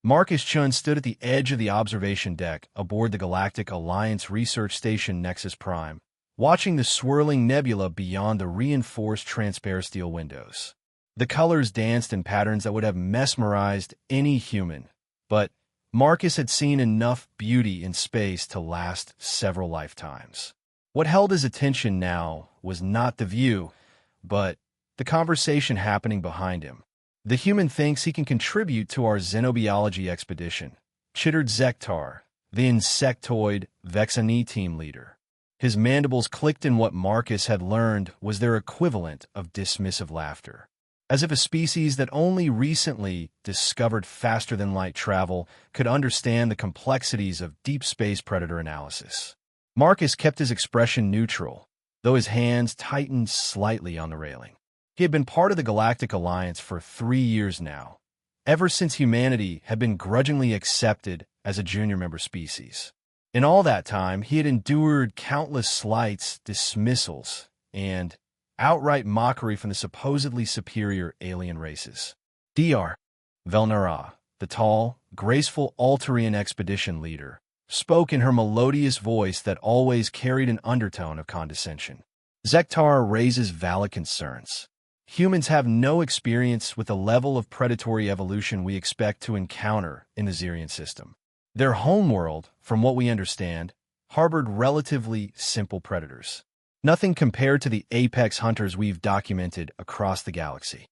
Marcus Chun stood at the edge of the observation deck aboard the Galactic Alliance Research Station Nexus Prime, watching the swirling nebula beyond the reinforced transparent steel windows. The colors danced in patterns that would have mesmerized any human, but Marcus had seen enough beauty in space to last several lifetimes. What held his attention now was not the view, but the conversation happening behind him. "The human thinks he can contribute to our xenobiology expedition," chittered Zektar, the insectoid Vexani team leader. His mandibles clicked in what Marcus had learned was their equivalent of dismissive laughter, as if a species that only recently discovered faster-than-light travel could understand the complexities of deep space predator analysis. Marcus kept his expression neutral, though his hands tightened slightly on the railing. He had been part of the Galactic Alliance for 3 years now, ever since humanity had been grudgingly accepted as a junior member species. In all that time, he had endured countless slights, dismissals, and outright mockery from the supposedly superior alien races. Dr. Velnara, the tall, graceful Altarian expedition leader, spoke in her melodious voice that always carried an undertone of condescension. "Zektar raises valid concerns. Humans have no experience with the level of predatory evolution we expect to encounter in the Xerian system. Their homeworld, from what we understand, harbored relatively simple predators. Nothing compared to the apex hunters we've documented across the galaxy."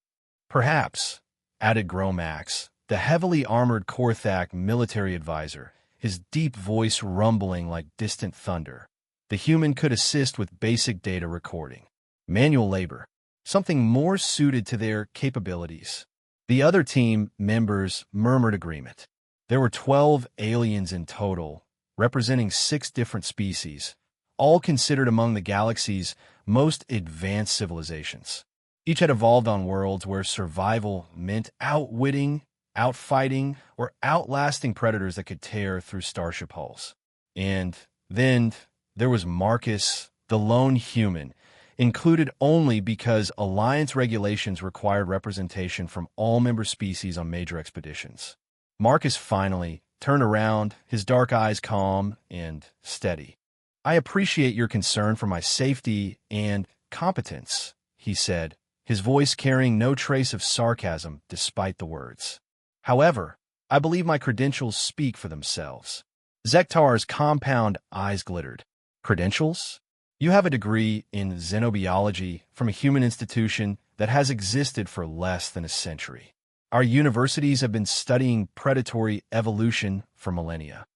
"Perhaps," added Gromax, the heavily armored Korthak military advisor, his deep voice rumbling like distant thunder, "the human could assist with basic data recording. Manual labor. Something more suited to their capabilities." The other team members murmured agreement. There were 12 aliens in total, representing 6 different species, all considered among the galaxy's most advanced civilizations. Each had evolved on worlds where survival meant outwitting, outfighting, or outlasting predators that could tear through starship hulls. And then there was Marcus, the lone human, included only because Alliance regulations required representation from all member species on major expeditions. Marcus finally turned around, his dark eyes calm and steady. "I appreciate your concern for my safety and competence," he said, his voice carrying no trace of sarcasm despite the words. "However, I believe my credentials speak for themselves." Zektar's compound eyes glittered. "Credentials? You have a degree in xenobiology from a human institution that has existed for less than a century. Our universities have been studying predatory evolution for millennia."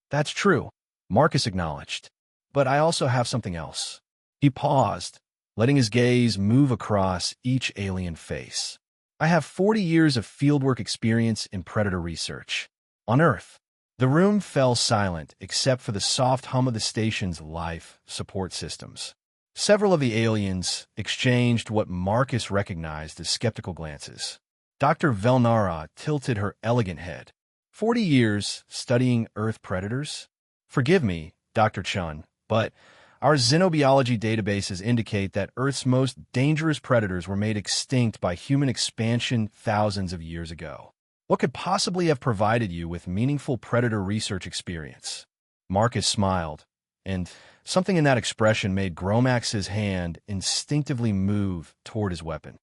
"That's true," Marcus acknowledged. "But I also have something else." He paused, letting his gaze move across each alien face. "I have 40 years of fieldwork experience in predator research. On Earth." The room fell silent except for the soft hum of the station's life support systems. Several of the aliens exchanged what Marcus recognized as skeptical glances. Dr. Velnara tilted her elegant head. 40 years studying Earth predators? Forgive me, Dr. Chun, but our xenobiology databases indicate that Earth's most dangerous predators were made extinct by human expansion thousands of years ago. What could possibly have provided you with meaningful predator research experience?" Marcus smiled, and something in that expression made Gromax's hand instinctively move toward his weapon.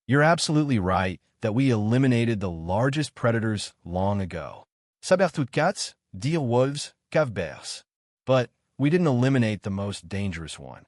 "You're absolutely right that we eliminated the largest predators long ago. Sabertutcats, deer wolves, cave bears. But we didn't eliminate the most dangerous one."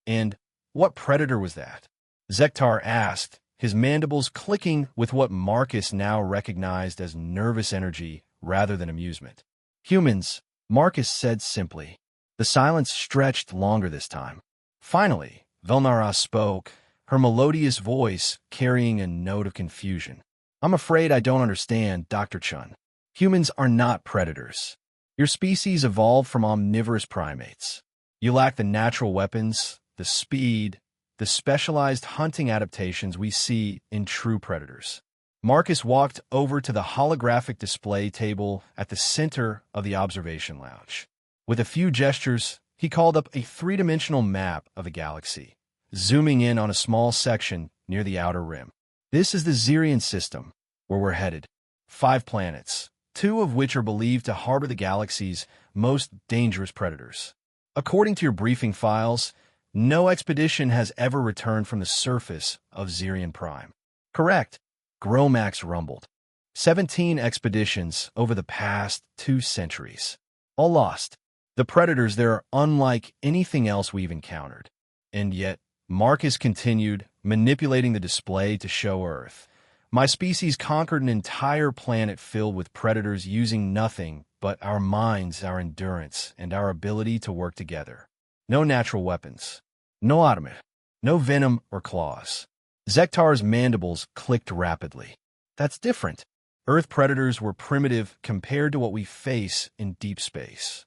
"And what predator was that?" Zektar asked, his mandibles clicking with what Marcus now recognized as nervous energy rather than amusement. "Humans," Marcus said simply. The silence stretched longer this time. Finally, Velnara spoke, her melodious voice carrying a note of confusion. "I'm afraid I don't understand, Dr. Chun. Humans are not predators. Your species evolved from omnivorous primates. You lack the natural weapons, the speed, the specialized hunting adaptations we see in true predators." Marcus walked over to the holographic display table at the center of the observation lounge. With a few gestures, he called up a 3-dimensional map of the galaxy, zooming in on a small section near the outer rim. "This is the Xerian system, where we're headed. 5 planets, two of which are believed to harbor the galaxy's most dangerous predators. According to your briefing files, no expedition has ever returned from the surface of Zirion Prime. Correct, Gromax rumbled. 17 expeditions over the past 2 centuries. All lost. The predators there are unlike anything else we've encountered. And yet, Marcus continued, manipulating the display to show Earth. My species conquered an entire planet filled with predators using nothing but our minds, our endurance, and our ability to work together. No natural weapons. No automat. No venom or claws. Zektar's mandibles clicked rapidly. That's different. Earth predators were primitive compared to what we face in deep space.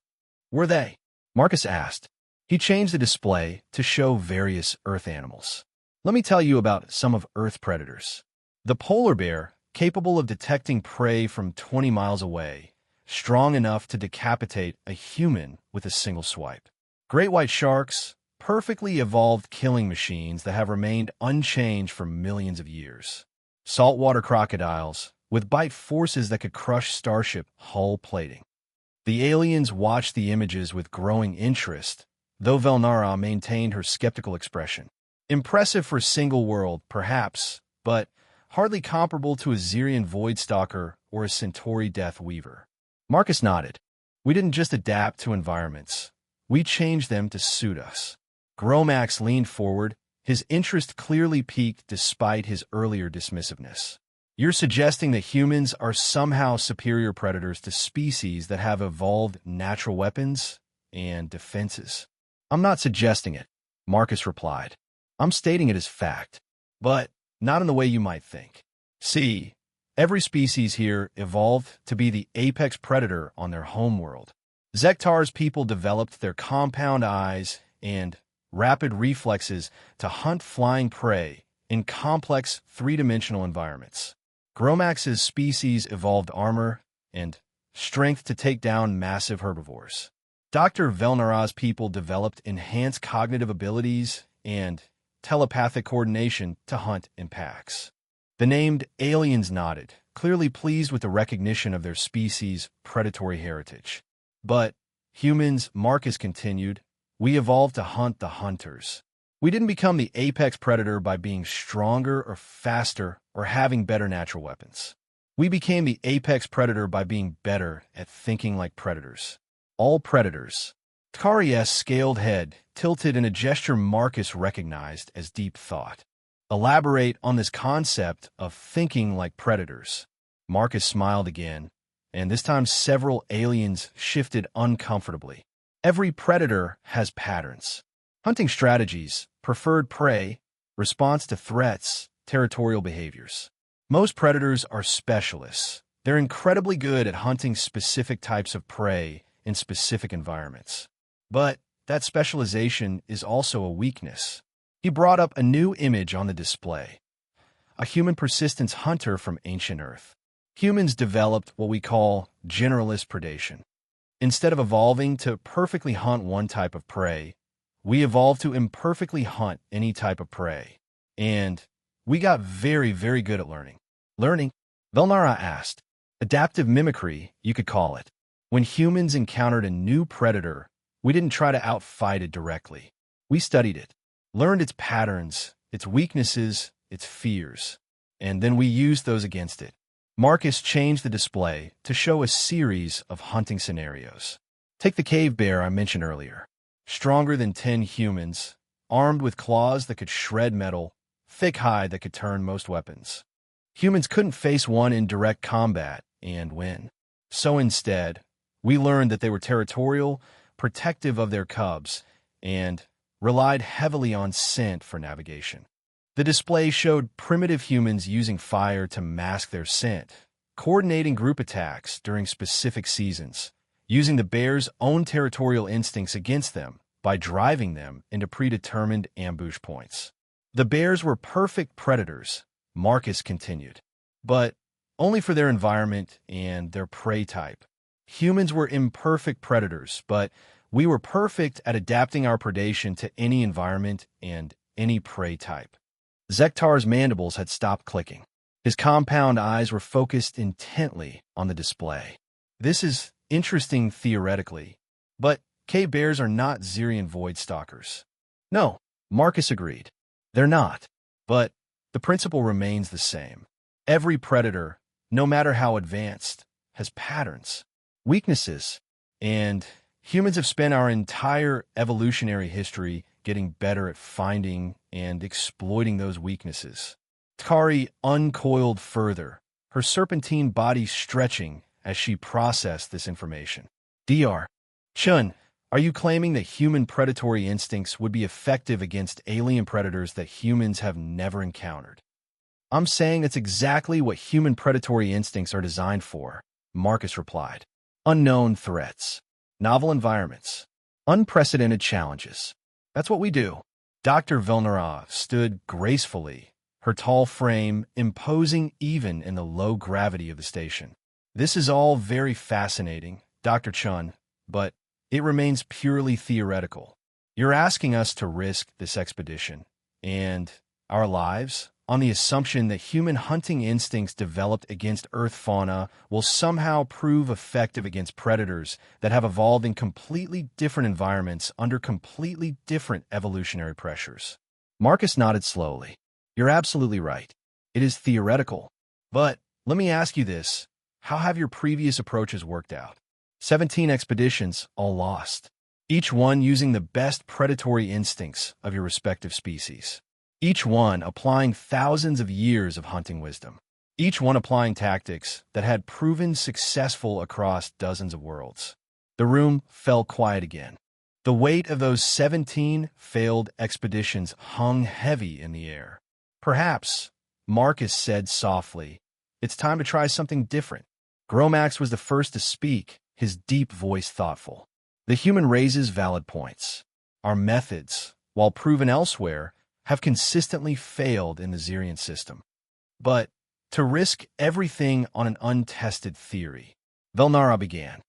Were they? Marcus asked. He changed the display to show various Earth animals. Let me tell you about some of Earth predators. The polar bear, capable of detecting prey from 20 miles away, strong enough to decapitate a human with a single swipe. Great white sharks, perfectly evolved killing machines that have remained unchanged for millions of years. Saltwater crocodiles, with bite forces that could crush starship hull plating. The aliens watched the images with growing interest, though Velnara maintained her skeptical expression. Impressive for a single world, perhaps, but hardly comparable to a Zirion Voidstalker or a Centauri Death Weaver. Marcus nodded. We didn't just adapt to environments. We changed them to suit us. Gromax leaned forward, his interest clearly piqued despite his earlier dismissiveness. You're suggesting that humans are somehow superior predators to species that have evolved natural weapons and defenses. I'm not suggesting it, Marcus replied. I'm stating it as fact, but not in the way you might think. See, every species here evolved to be the apex predator on their homeworld. Zektar's people developed their compound eyes and rapid reflexes to hunt flying prey in complex three-dimensional environments. Gromax's species evolved armor and strength to take down massive herbivores. Dr. Velnara's people developed enhanced cognitive abilities and telepathic coordination to hunt in packs. The named aliens nodded, clearly pleased with the recognition of their species' predatory heritage. But humans, Marcus continued, we evolved to hunt the hunters. We didn't become the apex predator by being stronger or faster or having better natural weapons. We became the apex predator by being better at thinking like predators. All predators. Tkari's scaled head tilted in a gesture Marcus recognized as deep thought. Elaborate on this concept of thinking like predators. Marcus smiled again, and this time several aliens shifted uncomfortably. Every predator has patterns. Hunting strategies, preferred prey, response to threats, territorial behaviors. Most predators are specialists. They're incredibly good at hunting specific types of prey in specific environments. But that specialization is also a weakness. He brought up a new image on the display. A human persistence hunter from ancient Earth. Humans developed what we call generalist predation. Instead of evolving to perfectly hunt one type of prey, we evolved to imperfectly hunt any type of prey. And we got very, very good at learning. Learning? Velnara asked. Adaptive mimicry, you could call it. When humans encountered a new predator, we didn't try to outfight it directly. We studied it, learned its patterns, its weaknesses, its fears, and then we used those against it. Marcus changed the display to show a series of hunting scenarios. Take the cave bear I mentioned earlier. Stronger than 10 humans, armed with claws that could shred metal, thick hide that could turn most weapons. Humans couldn't face one in direct combat and win. So instead, we learned that they were territorial, protective of their cubs, and relied heavily on scent for navigation. The display showed primitive humans using fire to mask their scent, coordinating group attacks during specific seasons, using the bear's own territorial instincts against them by driving them into predetermined ambush points. The bears were perfect predators, Marcus continued, but only for their environment and their prey type. Humans were imperfect predators, but we were perfect at adapting our predation to any environment and any prey type. Zektar's mandibles had stopped clicking. His compound eyes were focused intently on the display. This is interesting theoretically, but cave bears are not Xerian void stalkers. No, Marcus agreed. They're not. But the principle remains the same. Every predator, no matter how advanced, has patterns, weaknesses, and humans have spent our entire evolutionary history getting better at finding and exploiting those weaknesses. Takari uncoiled further, her serpentine body stretching as she processed this information. Dr. Chun, are you claiming that human predatory instincts would be effective against alien predators that humans have never encountered? I'm saying that's exactly what human predatory instincts are designed for, Marcus replied. Unknown threats, novel environments, unprecedented challenges. That's what we do. Dr. Vilnara stood gracefully, her tall frame imposing even in the low gravity of the station. This is all very fascinating, Dr. Chun, but it remains purely theoretical. You're asking us to risk this expedition and our lives on the assumption that human hunting instincts developed against Earth fauna will somehow prove effective against predators that have evolved in completely different environments under completely different evolutionary pressures. Marcus nodded slowly. You're absolutely right. It is theoretical. But let me ask you this. How have your previous approaches worked out? 17 expeditions, all lost. Each one using the best predatory instincts of your respective species. Each one applying thousands of years of hunting wisdom. Each one applying tactics that had proven successful across dozens of worlds. The room fell quiet again. The weight of those 17 failed expeditions hung heavy in the air. Perhaps, Marcus said softly, it's time to try something different. Gromax was the first to speak, his deep voice thoughtful. The human raises valid points. Our methods, while proven elsewhere, have consistently failed in the Xerian system. But to risk everything on an untested theory, Velnara began,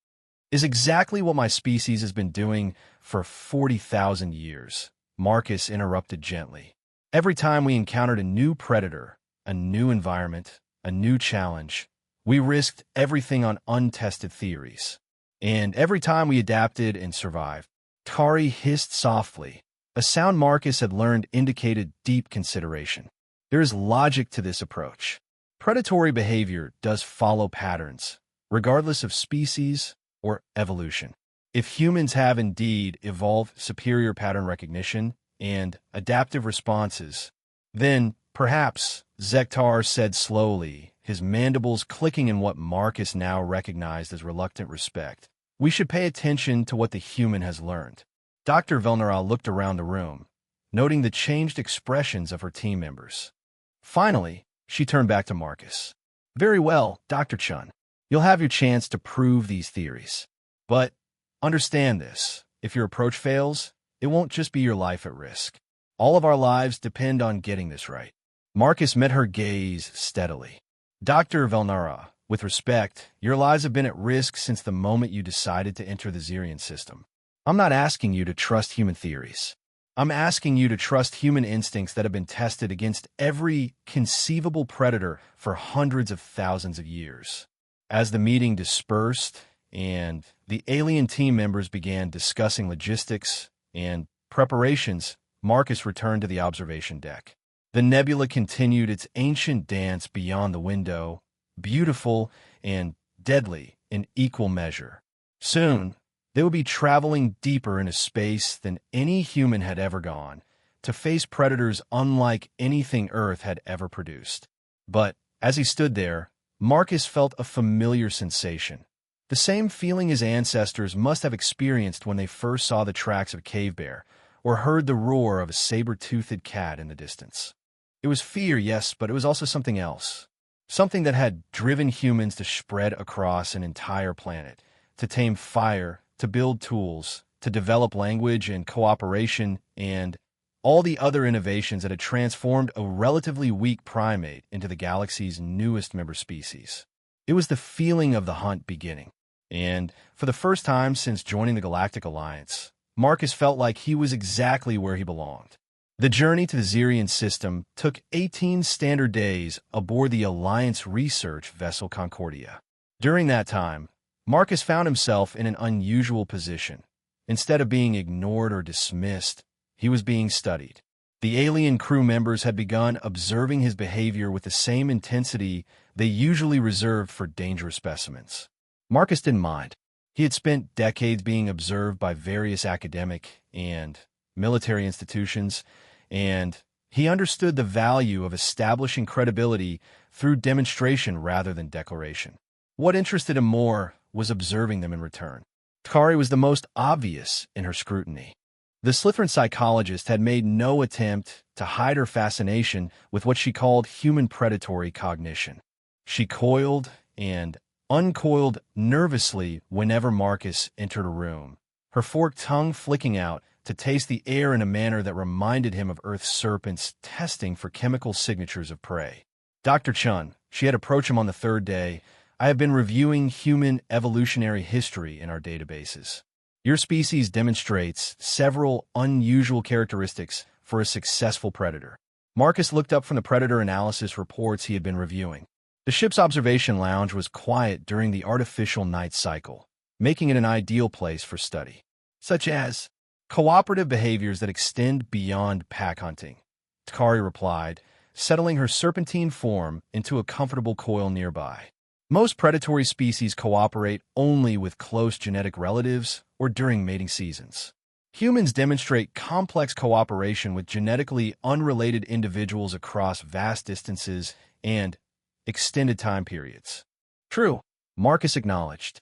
is exactly what my species has been doing for 40,000 years, Marcus interrupted gently. Every time we encountered a new predator, a new environment, a new challenge, we risked everything on untested theories. And every time we adapted and survived. Tari hissed softly. A sound Marcus had learned indicated deep consideration. There is logic to this approach. Predatory behavior does follow patterns, regardless of species or evolution. If humans have indeed evolved superior pattern recognition and adaptive responses, then perhaps, Zektar said slowly, his mandibles clicking in what Marcus now recognized as reluctant respect, we should pay attention to what the human has learned. Dr. Velnara looked around the room, noting the changed expressions of her team members. Finally, she turned back to Marcus. Very well, Dr. Chun. You'll have your chance to prove these theories. But understand this. If your approach fails, it won't just be your life at risk. All of our lives depend on getting this right. Marcus met her gaze steadily. Dr. Velnara, with respect, your lives have been at risk since the moment you decided to enter the Xerian system. I'm not asking you to trust human theories. I'm asking you to trust human instincts that have been tested against every conceivable predator for hundreds of thousands of years. As the meeting dispersed and the alien team members began discussing logistics and preparations, Marcus returned to the observation deck. The nebula continued its ancient dance beyond the window, beautiful and deadly in equal measure. Soon, they would be traveling deeper into space than any human had ever gone, to face predators unlike anything Earth had ever produced. But as he stood there, Marcus felt a familiar sensation. The same feeling his ancestors must have experienced when they first saw the tracks of a cave bear or heard the roar of a saber-toothed cat in the distance. It was fear, yes, but it was also something else. Something that had driven humans to spread across an entire planet, to tame fire, to build tools, to develop language and cooperation, and all the other innovations that had transformed a relatively weak primate into the galaxy's newest member species. It was the feeling of the hunt beginning. And for the first time since joining the Galactic Alliance, Marcus felt like he was exactly where he belonged. The journey to the Xerian system took 18 standard days aboard the Alliance research vessel Concordia. During that time, Marcus found himself in an unusual position. Instead of being ignored or dismissed, he was being studied. The alien crew members had begun observing his behavior with the same intensity they usually reserved for dangerous specimens. Marcus didn't mind. He had spent decades being observed by various academic and military institutions, and he understood the value of establishing credibility through demonstration rather than declaration. What interested him more was observing them in return. Tkari was the most obvious in her scrutiny. The Slytherin psychologist had made no attempt to hide her fascination with what she called human predatory cognition. She coiled and uncoiled nervously whenever Marcus entered a room, her forked tongue flicking out to taste the air in a manner that reminded him of Earth's serpents testing for chemical signatures of prey. Dr. Chun, she had approached him on the third day. I have been reviewing human evolutionary history in our databases. Your species demonstrates several unusual characteristics for a successful predator. Marcus looked up from the predator analysis reports he had been reviewing. The ship's observation lounge was quiet during the artificial night cycle, making it an ideal place for study, such as cooperative behaviors that extend beyond pack hunting. Tkari replied, settling her serpentine form into a comfortable coil nearby. Most predatory species cooperate only with close genetic relatives or during mating seasons. Humans demonstrate complex cooperation with genetically unrelated individuals across vast distances and extended time periods. True, Marcus acknowledged.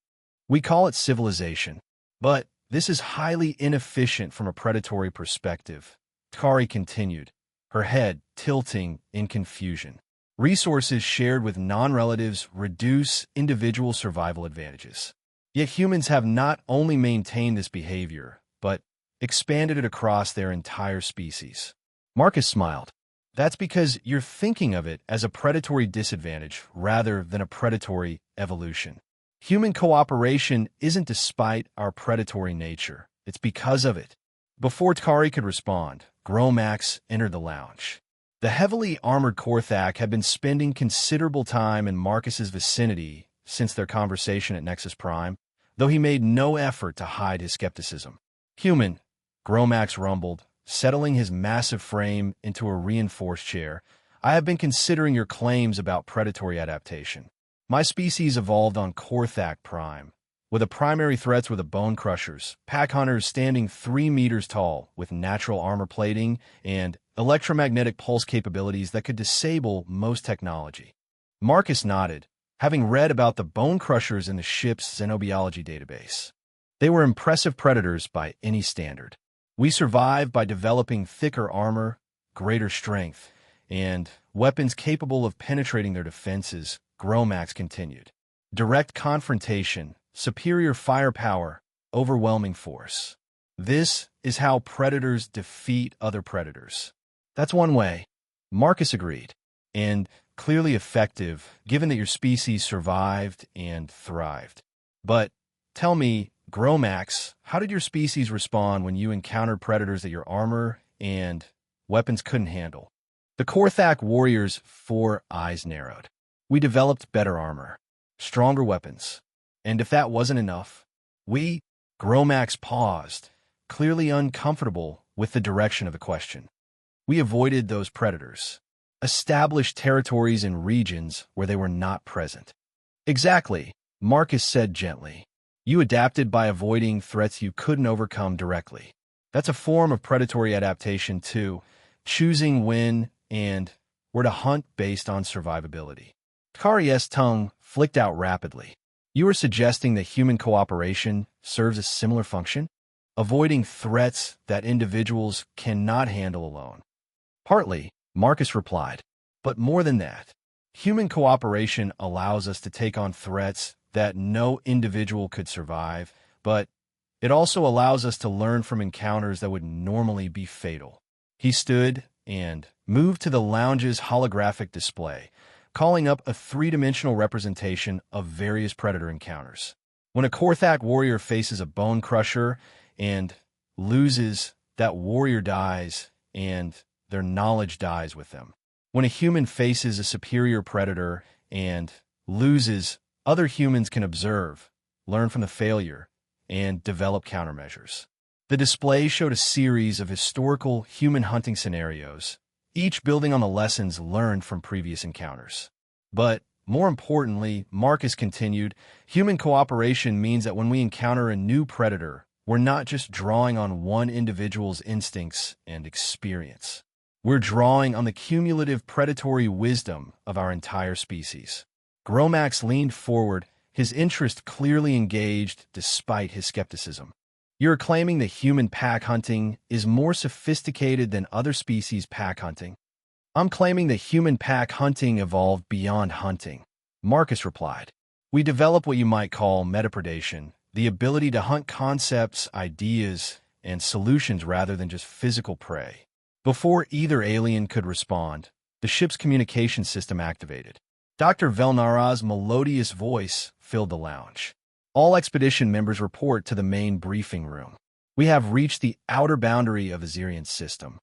We call it civilization, but this is highly inefficient from a predatory perspective. Tkari continued, her head tilting in confusion. Resources shared with non-relatives reduce individual survival advantages. Yet humans have not only maintained this behavior, but expanded it across their entire species. Marcus smiled. That's because you're thinking of it as a predatory disadvantage rather than a predatory evolution. Human cooperation isn't despite our predatory nature. It's because of it. Before Tkari could respond, Gromax entered the lounge. The heavily armored Korthak had been spending considerable time in Marcus's vicinity since their conversation at Nexus Prime, though he made no effort to hide his skepticism. Human, Gromax rumbled, settling his massive frame into a reinforced chair. I have been considering your claims about predatory adaptation. My species evolved on Korthak Prime, where the primary threats were the bone crushers, pack hunters standing 3 meters tall with natural armor plating and electromagnetic pulse capabilities that could disable most technology. Marcus nodded, having read about the bone crushers in the ship's xenobiology database. They were impressive predators by any standard. We survived by developing thicker armor, greater strength, and weapons capable of penetrating their defenses, Gromax continued. Direct confrontation, superior firepower, overwhelming force. This is how predators defeat other predators. That's one way, Marcus agreed, and clearly effective given that your species survived and thrived. But tell me, Gromax, how did your species respond when you encountered predators that your armor and weapons couldn't handle? The Korthak warriors' 4 eyes narrowed. We developed better armor, stronger weapons, and if that wasn't enough, Gromax paused, clearly uncomfortable with the direction of the question. We avoided those predators, established territories in regions where they were not present. Exactly, Marcus said gently. You adapted by avoiding threats you couldn't overcome directly. That's a form of predatory adaptation too, choosing when and where to hunt based on survivability. Tkari's tongue flicked out rapidly. You are suggesting that human cooperation serves a similar function? Avoiding threats that individuals cannot handle alone. Partly, Marcus replied, but more than that. Human cooperation allows us to take on threats that no individual could survive, but it also allows us to learn from encounters that would normally be fatal. He stood and moved to the lounge's holographic display, calling up a 3-dimensional representation of various predator encounters. When a Korthak warrior faces a bone crusher and loses, that warrior dies, and their knowledge dies with them. When a human faces a superior predator and loses, other humans can observe, learn from the failure, and develop countermeasures. The display showed a series of historical human hunting scenarios, each building on the lessons learned from previous encounters. But, more importantly, Marcus continued, human cooperation means that when we encounter a new predator, we're not just drawing on one individual's instincts and experience. We're drawing on the cumulative predatory wisdom of our entire species. Gromax leaned forward, his interest clearly engaged despite his skepticism. You're claiming that human pack hunting is more sophisticated than other species' pack hunting. I'm claiming that human pack hunting evolved beyond hunting, Marcus replied. We develop what you might call metapredation, the ability to hunt concepts, ideas, and solutions rather than just physical prey. Before either alien could respond, the ship's communication system activated. Dr. Velnara's melodious voice filled the lounge. All expedition members report to the main briefing room. We have reached the outer boundary of the Xerian system.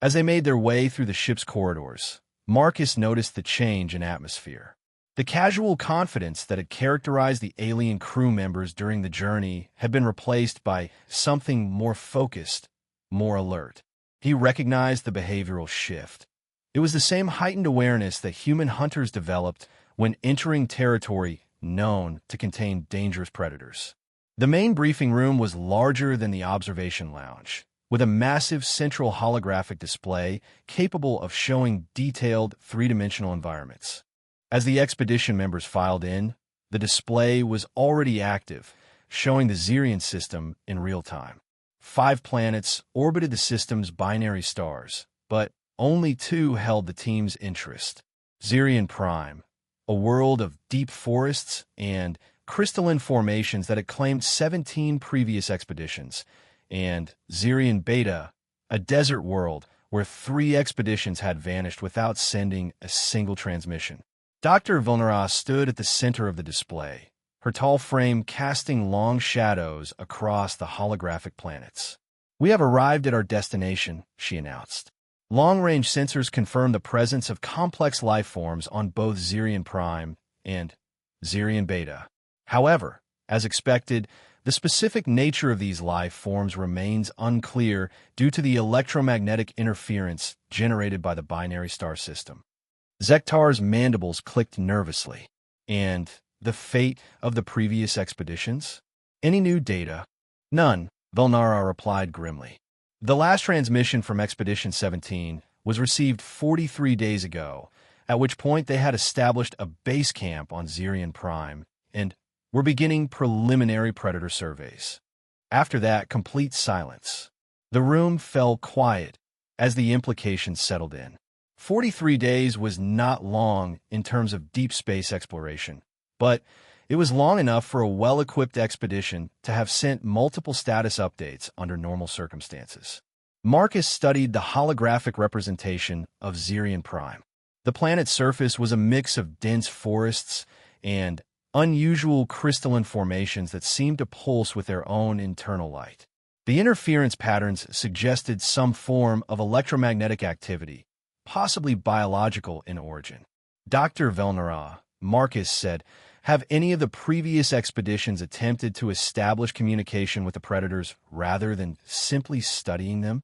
As they made their way through the ship's corridors, Marcus noticed the change in atmosphere. The casual confidence that had characterized the alien crew members during the journey had been replaced by something more focused, more alert. He recognized the behavioral shift. It was the same heightened awareness that human hunters developed when entering territory known to contain dangerous predators. The main briefing room was larger than the observation lounge, with a massive central holographic display capable of showing detailed three-dimensional environments. As the expedition members filed in, the display was already active, showing the Xerian system in real time. 5 planets orbited the system's binary stars, but only 2 held the team's interest. Xerian Prime, a world of deep forests and crystalline formations that had claimed 17 previous expeditions, and Xerian Beta, a desert world where 3 expeditions had vanished without sending a single transmission. Dr. Vilnara stood at the center of the display, her tall frame casting long shadows across the holographic planets. We have arrived at our destination, she announced. Long-range sensors confirm the presence of complex life forms on both Xerian Prime and Xerian Beta. However, as expected, the specific nature of these life forms remains unclear due to the electromagnetic interference generated by the binary star system. Zektar's mandibles clicked nervously. And the fate of the previous expeditions? Any new data? None, Velnara replied grimly. The last transmission from Expedition 17 was received 43 days ago, at which point they had established a base camp on Xerian Prime and were beginning preliminary predator surveys. After that, complete silence. The room fell quiet as the implications settled in. 43 days was not long in terms of deep space exploration, but it was long enough for a well-equipped expedition to have sent multiple status updates under normal circumstances. Marcus studied the holographic representation of Xerian Prime. The planet's surface was a mix of dense forests and unusual crystalline formations that seemed to pulse with their own internal light. The interference patterns suggested some form of electromagnetic activity, possibly biological in origin. Dr. Velnara, Marcus said, have any of the previous expeditions attempted to establish communication with the predators rather than simply studying them?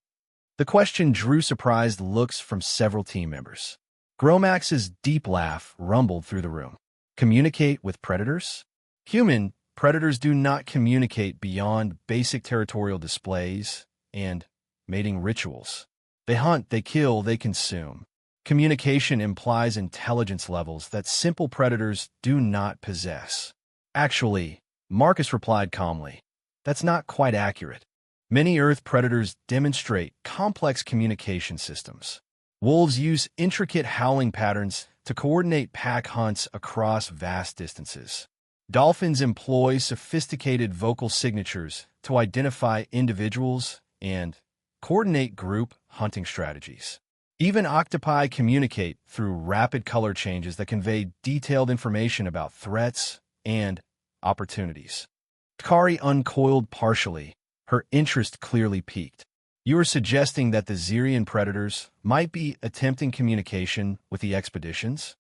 The question drew surprised looks from several team members. Gromax's deep laugh rumbled through the room. Communicate with predators? Human predators do not communicate beyond basic territorial displays and mating rituals. They hunt, they kill, they consume. Communication implies intelligence levels that simple predators do not possess. Actually, Marcus replied calmly, that's not quite accurate. Many Earth predators demonstrate complex communication systems. Wolves use intricate howling patterns to coordinate pack hunts across vast distances. Dolphins employ sophisticated vocal signatures to identify individuals and coordinate group hunting strategies. Even octopi communicate through rapid color changes that convey detailed information about threats and opportunities. Kari uncoiled partially, her interest clearly piqued. You are suggesting that the Xerian predators might be attempting communication with the expeditions?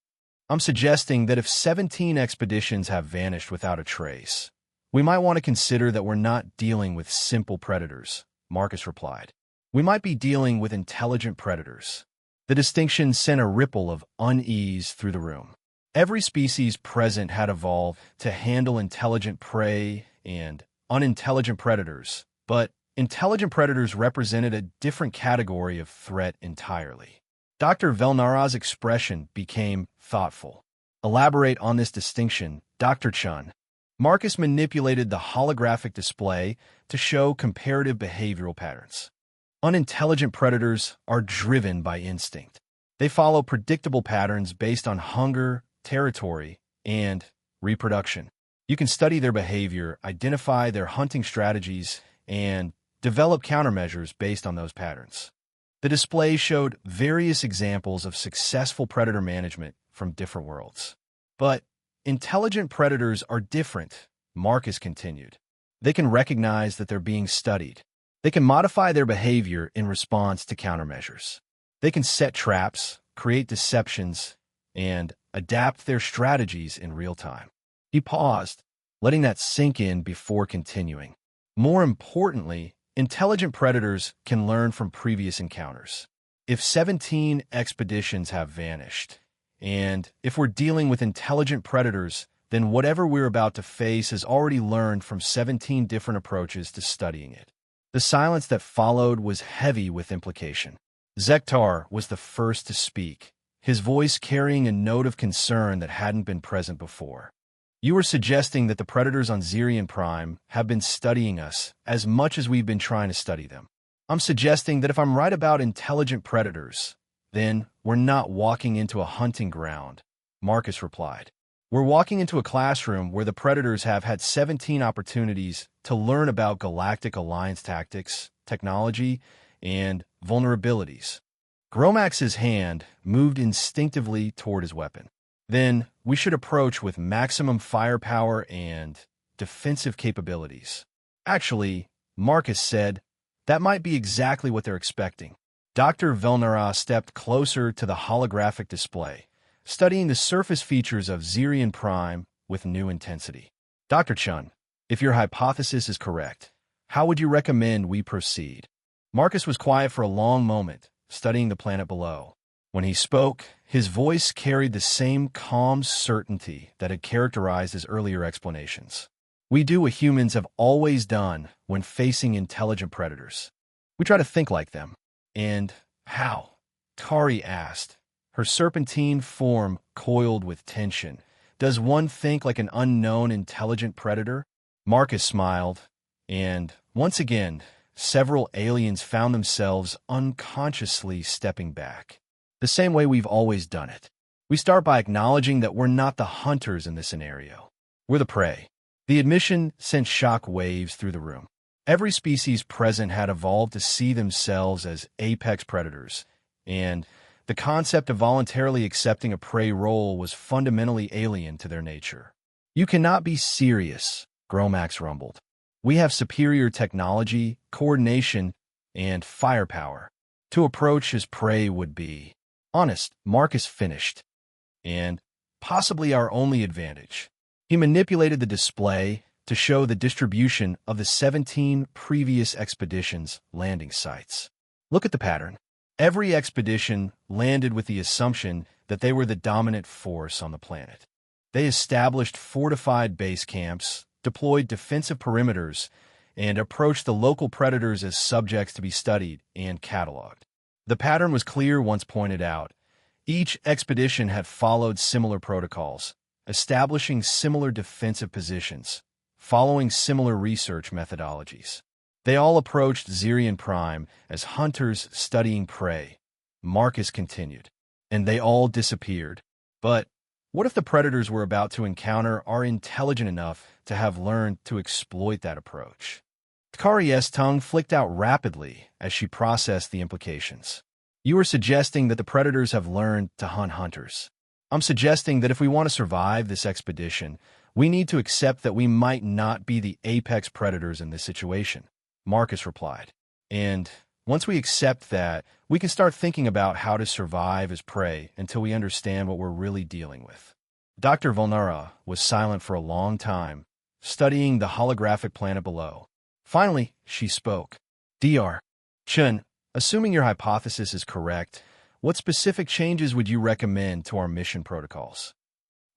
I'm suggesting that if 17 expeditions have vanished without a trace, We might want to consider that we're not dealing with simple predators, Marcus replied. We might be dealing with intelligent predators. The distinction sent a ripple of unease through the room. Every species present had evolved to handle intelligent prey and unintelligent predators, but intelligent predators represented a different category of threat entirely. Dr. Velnara's expression became thoughtful. Elaborate on this distinction, Dr. Chun. Marcus manipulated the holographic display to show comparative behavioral patterns. Unintelligent predators are driven by instinct. They follow predictable patterns based on hunger, territory, and reproduction. You can study their behavior, identify their hunting strategies, and develop countermeasures based on those patterns. The display showed various examples of successful predator management from different worlds. But intelligent predators are different, Marcus continued. They can recognize that they're being studied. They can modify their behavior in response to countermeasures. They can set traps, create deceptions, and adapt their strategies in real time. He paused, letting that sink in before continuing. More importantly, intelligent predators can learn from previous encounters. If 17 expeditions have vanished, and if we're dealing with intelligent predators, then whatever we're about to face has already learned from 17 different approaches to studying it. The silence that followed was heavy with implication. Zektar was the first to speak, his voice carrying a note of concern that hadn't been present before. You were suggesting that the predators on Zirian Prime have been studying us as much as we've been trying to study them. I'm suggesting that if I'm right about intelligent predators, then we're not walking into a hunting ground, Marcus replied. We're walking into a classroom where the predators have had 17 opportunities to learn about Galactic Alliance tactics, technology, and vulnerabilities. Gromax's hand moved instinctively toward his weapon. Then we should approach with maximum firepower and defensive capabilities. Actually, Marcus said, that might be exactly what they're expecting. Dr. Velnara stepped closer to the holographic display, studying the surface features of Zirian Prime with new intensity. Dr. Chun, if your hypothesis is correct, how would you recommend we proceed? Marcus was quiet for a long moment, studying the planet below. When he spoke, his voice carried the same calm certainty that had characterized his earlier explanations. We do what humans have always done when facing intelligent predators. We try to think like them. And how? Kari asked, her serpentine form coiled with tension. Does one think like an unknown intelligent predator? Marcus smiled, and once again, several aliens found themselves unconsciously stepping back. The same way we've always done it. We start by acknowledging that we're not the hunters in this scenario. We're the prey. The admission sent shock waves through the room. Every species present had evolved to see themselves as apex predators, and the concept of voluntarily accepting a prey role was fundamentally alien to their nature. You cannot be serious, Gromax rumbled. We have superior technology, coordination, and firepower. To approach his prey would be honest, Marcus finished, and possibly our only advantage. He manipulated the display to show the distribution of the 17 previous expeditions' landing sites. Look at the pattern. Every expedition landed with the assumption that they were the dominant force on the planet. They established fortified base camps, deployed defensive perimeters, and approached the local predators as subjects to be studied and cataloged. The pattern was clear once pointed out. Each expedition had followed similar protocols, establishing similar defensive positions, following similar research methodologies. They all approached Zirian Prime as hunters studying prey. Marcus continued. And they all disappeared. But what if the predators we're about to encounter are intelligent enough to have learned to exploit that approach? Kari's tongue flicked out rapidly as she processed the implications. You are suggesting that the predators have learned to hunt hunters. I'm suggesting that if we want to survive this expedition, we need to accept that we might not be the apex predators in this situation, Marcus replied. And once we accept that, we can start thinking about how to survive as prey until we understand what we're really dealing with. Dr. Volnara was silent for a long time, studying the holographic planet below. Finally, she spoke. Dr. Chen, assuming your hypothesis is correct, what specific changes would you recommend to our mission protocols?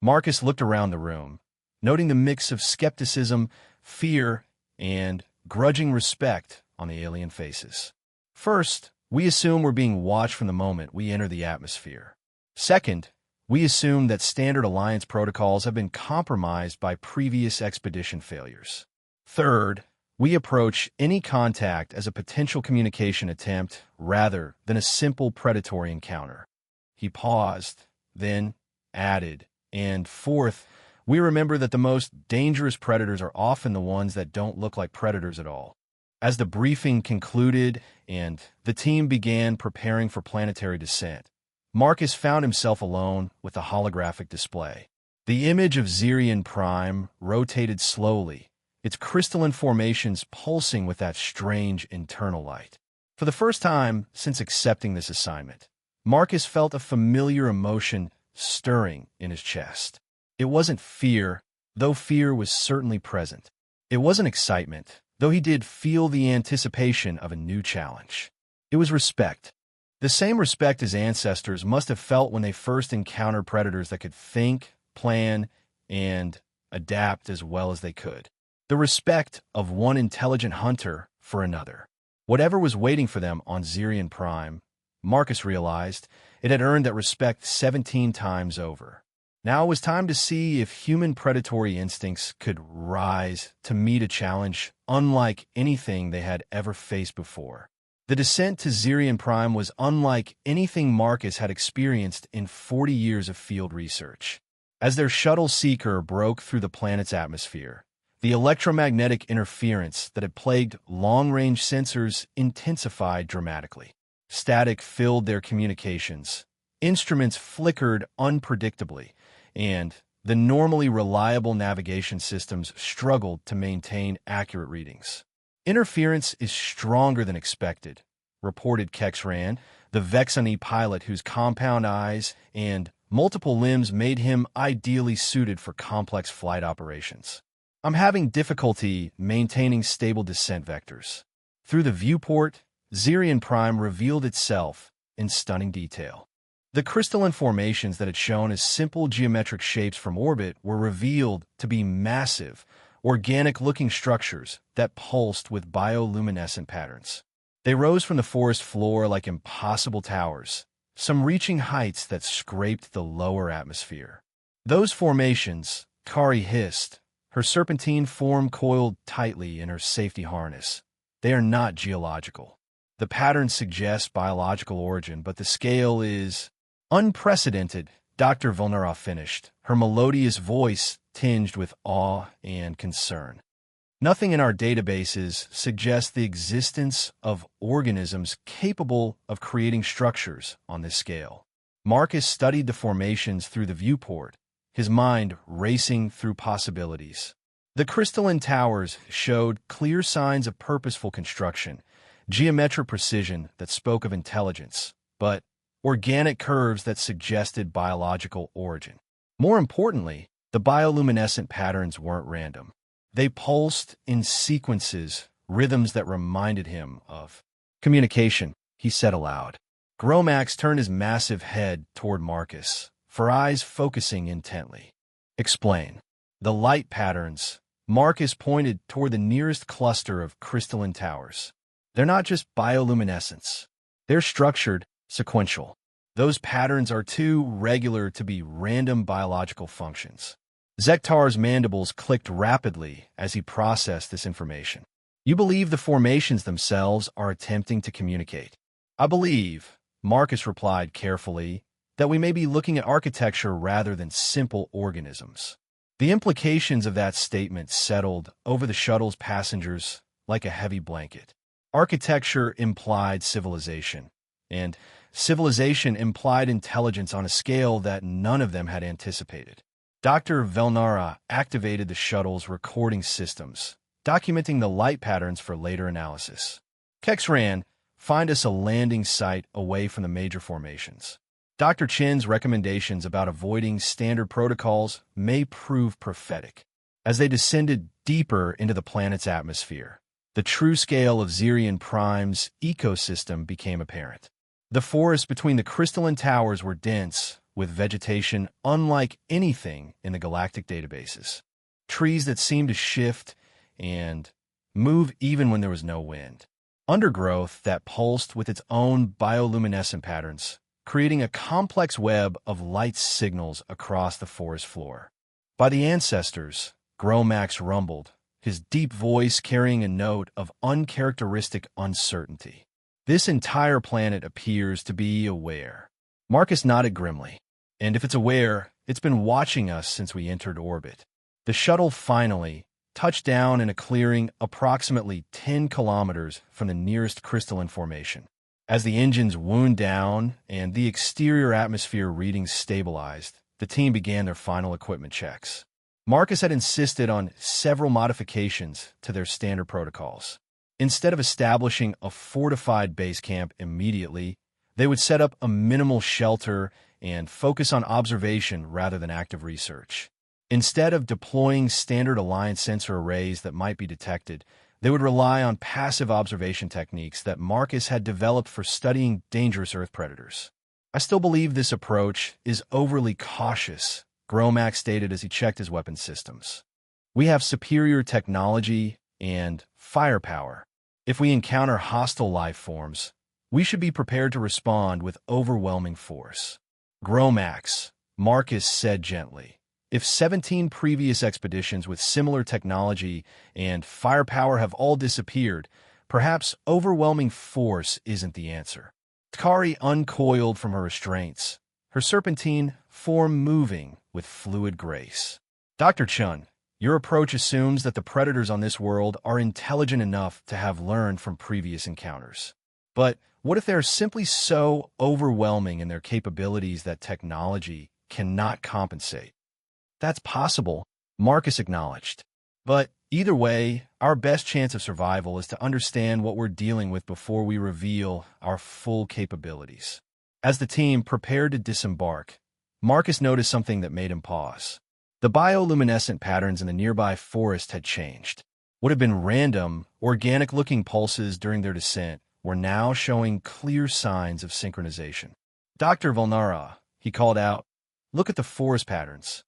Marcus looked around the room, noting the mix of skepticism, fear, and grudging respect on the alien faces. First, we assume we're being watched from the moment we enter the atmosphere. Second, we assume that standard Alliance protocols have been compromised by previous expedition failures. Third, we approach any contact as a potential communication attempt rather than a simple predatory encounter. He paused, then added, and fourth, we remember that the most dangerous predators are often the ones that don't look like predators at all. As the briefing concluded and the team began preparing for planetary descent, Marcus found himself alone with the holographic display. The image of Zirian Prime rotated slowly, its crystalline formations pulsing with that strange internal light. For the first time since accepting this assignment, Marcus felt a familiar emotion stirring in his chest. It wasn't fear, though fear was certainly present. It wasn't excitement, though he did feel the anticipation of a new challenge. It was respect. The same respect his ancestors must have felt when they first encountered predators that could think, plan, and adapt as well as they could. The respect of one intelligent hunter for another. Whatever was waiting for them on Zirian Prime, Marcus realized it had earned that respect 17 times over. Now it was time to see if human predatory instincts could rise to meet a challenge unlike anything they had ever faced before. The descent to Zirian Prime was unlike anything Marcus had experienced in 40 years of field research. As their shuttle seeker broke through the planet's atmosphere, the electromagnetic interference that had plagued long-range sensors intensified dramatically. Static filled their communications, instruments flickered unpredictably, and the normally reliable navigation systems struggled to maintain accurate readings. Interference is stronger than expected, reported Kexran, the Vexani pilot whose compound eyes and multiple limbs made him ideally suited for complex flight operations. I'm having difficulty maintaining stable descent vectors. Through the viewport, Zirian Prime revealed itself in stunning detail. The crystalline formations that had shown as simple geometric shapes from orbit were revealed to be massive, organic-looking structures that pulsed with bioluminescent patterns. They rose from the forest floor like impossible towers, some reaching heights that scraped the lower atmosphere. Those formations, Kari hissed, her serpentine form coiled tightly in her safety harness. They are not geological. The patterns suggest biological origin, but the scale is unprecedented, Dr. Volnerov finished, her melodious voice tinged with awe and concern. Nothing in our databases suggests the existence of organisms capable of creating structures on this scale. Marcus studied the formations through the viewport, his mind racing through possibilities. The crystalline towers showed clear signs of purposeful construction, geometric precision that spoke of intelligence, but organic curves that suggested biological origin. More importantly, the bioluminescent patterns weren't random. They pulsed in sequences, rhythms that reminded him of communication, he said aloud. Gromax turned his massive head toward Marcus, for eyes focusing intently. Explain. The light patterns. Marcus pointed toward the nearest cluster of crystalline towers. They're not just bioluminescence. They're structured, sequential. Those patterns are too regular to be random biological functions. Zektar's mandibles clicked rapidly as he processed this information. You believe the formations themselves are attempting to communicate? I believe, Marcus replied carefully, that we may be looking at architecture rather than simple organisms. The implications of that statement settled over the shuttle's passengers like a heavy blanket. Architecture implied civilization, and civilization implied intelligence on a scale that none of them had anticipated. Dr. Velnara activated the shuttle's recording systems, documenting the light patterns for later analysis. Kexran, find us a landing site away from the major formations. Dr. Chen's recommendations about avoiding standard protocols may prove prophetic. As they descended deeper into the planet's atmosphere, the true scale of Xerion Prime's ecosystem became apparent. The forests between the crystalline towers were dense, with vegetation unlike anything in the galactic databases. Trees that seemed to shift and move even when there was no wind. Undergrowth that pulsed with its own bioluminescent patterns, creating a complex web of light signals across the forest floor. By the ancestors, Gromax rumbled, his deep voice carrying a note of uncharacteristic uncertainty. This entire planet appears to be aware. Marcus nodded grimly. And if it's aware, it's been watching us since we entered orbit. The shuttle finally touched down in a clearing approximately 10 kilometers from the nearest crystalline formation. As the engines wound down and the exterior atmosphere readings stabilized, the team began their final equipment checks. Marcus had insisted on several modifications to their standard protocols. Instead of establishing a fortified base camp immediately, they would set up a minimal shelter and focus on observation rather than active research. Instead of deploying standard Alliance sensor arrays that might be detected, they would rely on passive observation techniques that Marcus had developed for studying dangerous Earth predators. I still believe this approach is overly cautious, Gromax stated as he checked his weapon systems. We have superior technology and firepower. If we encounter hostile life forms, we should be prepared to respond with overwhelming force. Gromax, Marcus said gently. If 17 previous expeditions with similar technology and firepower have all disappeared, perhaps overwhelming force isn't the answer. Tkari uncoiled from her restraints, her serpentine form moving with fluid grace. Dr. Chun, your approach assumes that the predators on this world are intelligent enough to have learned from previous encounters. But what if they're simply so overwhelming in their capabilities that technology cannot compensate? That's possible, Marcus acknowledged. But either way, our best chance of survival is to understand what we're dealing with before we reveal our full capabilities. As the team prepared to disembark, Marcus noticed something that made him pause. The bioluminescent patterns in the nearby forest had changed. What had been random, organic-looking pulses during their descent were now showing clear signs of synchronization. Dr. Volnara, he called out, look at the forest patterns.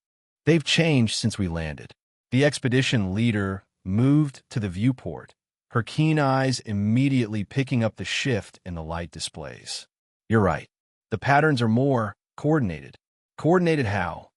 They've changed since we landed. The expedition leader moved to the viewport, her keen eyes immediately picking up the shift in the light displays. You're right. The patterns are more coordinated. Coordinated how?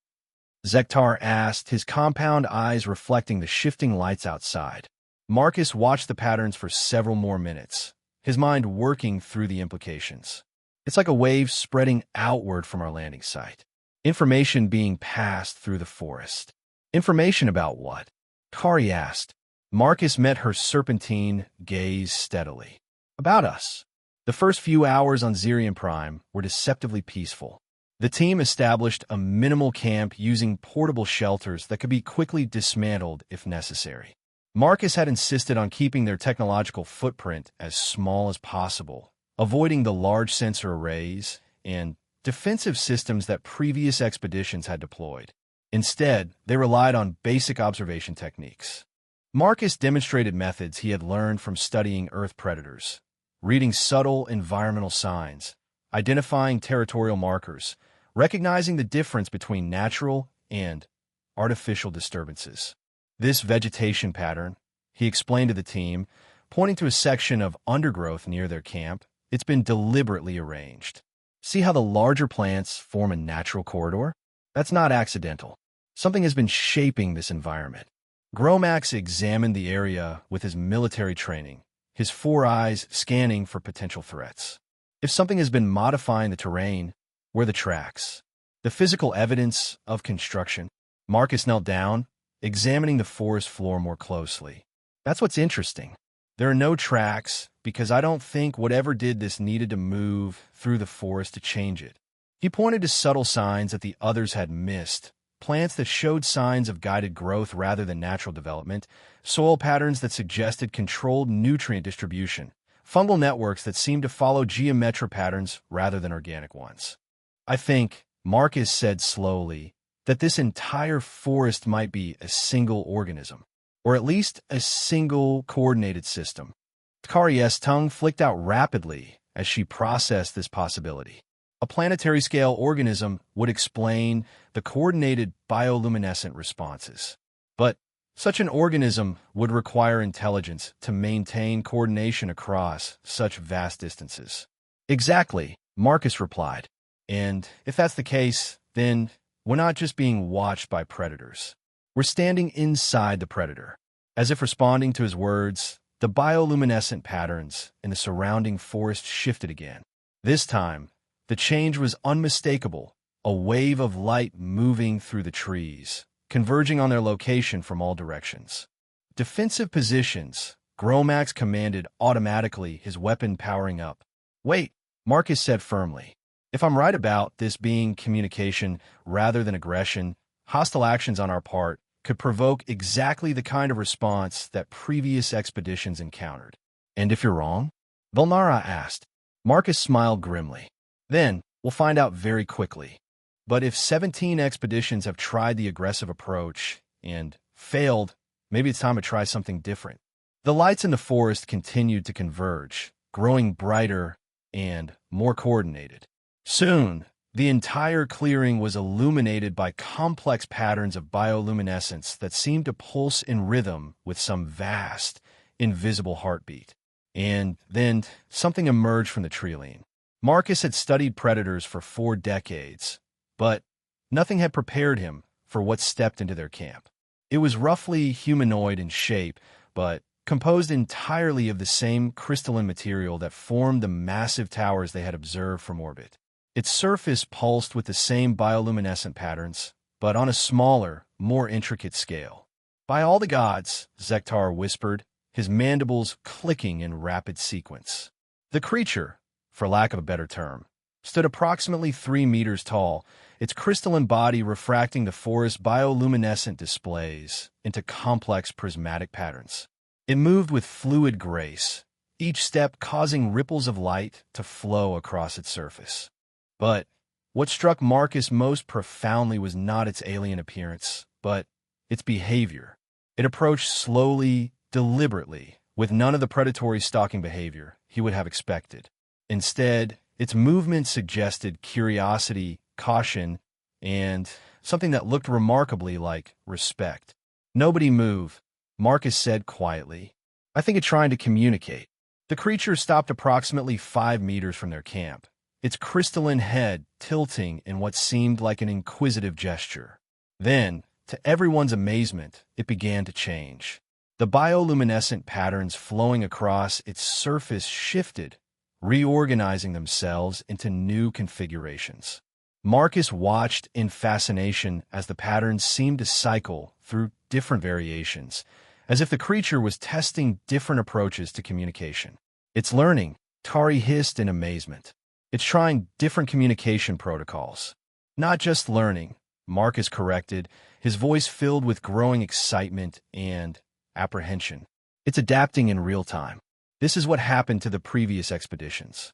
Zektar asked, his compound eyes reflecting the shifting lights outside. Marcus watched the patterns for several more minutes, his mind working through the implications. It's like a wave spreading outward from our landing site. Information being passed through the forest. Information about what? Kari asked. Marcus met her serpentine gaze steadily. About us. The first few hours on Xerion Prime were deceptively peaceful. The team established a minimal camp using portable shelters that could be quickly dismantled if necessary. Marcus had insisted on keeping their technological footprint as small as possible, avoiding the large sensor arrays and defensive systems that previous expeditions had deployed. Instead, they relied on basic observation techniques. Marcus demonstrated methods he had learned from studying Earth predators, reading subtle environmental signs, identifying territorial markers, recognizing the difference between natural and artificial disturbances. This vegetation pattern, he explained to the team, pointing to a section of undergrowth near their camp, it's been deliberately arranged. See how the larger plants form a natural corridor? That's not accidental. Something has been shaping this environment. Gromax examined the area with his military training, his four eyes scanning for potential threats. If something has been modifying the terrain, where are the tracks? The physical evidence of construction. Marcus knelt down, examining the forest floor more closely. That's what's interesting. There are no tracks because I don't think whatever did this needed to move through the forest to change it. He pointed to subtle signs that the others had missed, plants that showed signs of guided growth rather than natural development, soil patterns that suggested controlled nutrient distribution, fungal networks that seemed to follow geometric patterns rather than organic ones. I think, Marcus said slowly, that this entire forest might be a single organism, or at least a single coordinated system. Takari's tongue flicked out rapidly as she processed this possibility. A planetary-scale organism would explain the coordinated bioluminescent responses. But such an organism would require intelligence to maintain coordination across such vast distances. Exactly, Marcus replied. And if that's the case, then we're not just being watched by predators. We're standing inside the predator. As if responding to his words, the bioluminescent patterns in the surrounding forest shifted again. This time, the change was unmistakable, a wave of light moving through the trees, converging on their location from all directions. Defensive positions, Gromax commanded automatically, his weapon powering up. Wait, Marcus said firmly. If I'm right about this being communication rather than aggression, hostile actions on our part could provoke exactly the kind of response that previous expeditions encountered. And if you're wrong? Volnara asked. Marcus smiled grimly. Then, we'll find out very quickly. But if 17 expeditions have tried the aggressive approach and failed, maybe it's time to try something different. The lights in the forest continued to converge, growing brighter and more coordinated. Soon, the entire clearing was illuminated by complex patterns of bioluminescence that seemed to pulse in rhythm with some vast, invisible heartbeat. And then something emerged from the treeline. Marcus had studied predators for 4 decades, but nothing had prepared him for what stepped into their camp. It was roughly humanoid in shape, but composed entirely of the same crystalline material that formed the massive towers they had observed from orbit. Its surface pulsed with the same bioluminescent patterns, but on a smaller, more intricate scale. By all the gods, Zektar whispered, his mandibles clicking in rapid sequence. The creature, for lack of a better term, stood approximately 3 meters tall, its crystalline body refracting the forest's bioluminescent displays into complex prismatic patterns. It moved with fluid grace, each step causing ripples of light to flow across its surface. But what struck Marcus most profoundly was not its alien appearance, but its behavior. It approached slowly, deliberately, with none of the predatory stalking behavior he would have expected. Instead, its movement suggested curiosity, caution, and something that looked remarkably like respect. "Nobody move," Marcus said quietly. "I think it's trying to communicate." The creature stopped approximately 5 meters from their camp, its crystalline head tilting in what seemed like an inquisitive gesture. Then, to everyone's amazement, it began to change. The bioluminescent patterns flowing across its surface shifted, reorganizing themselves into new configurations. Marcus watched in fascination as the patterns seemed to cycle through different variations, as if the creature was testing different approaches to communication. "It's learning," Tari hissed in amazement. "It's trying different communication protocols." "Not just learning," Marcus corrected, his voice filled with growing excitement and apprehension. "It's adapting in real time. This is what happened to the previous expeditions.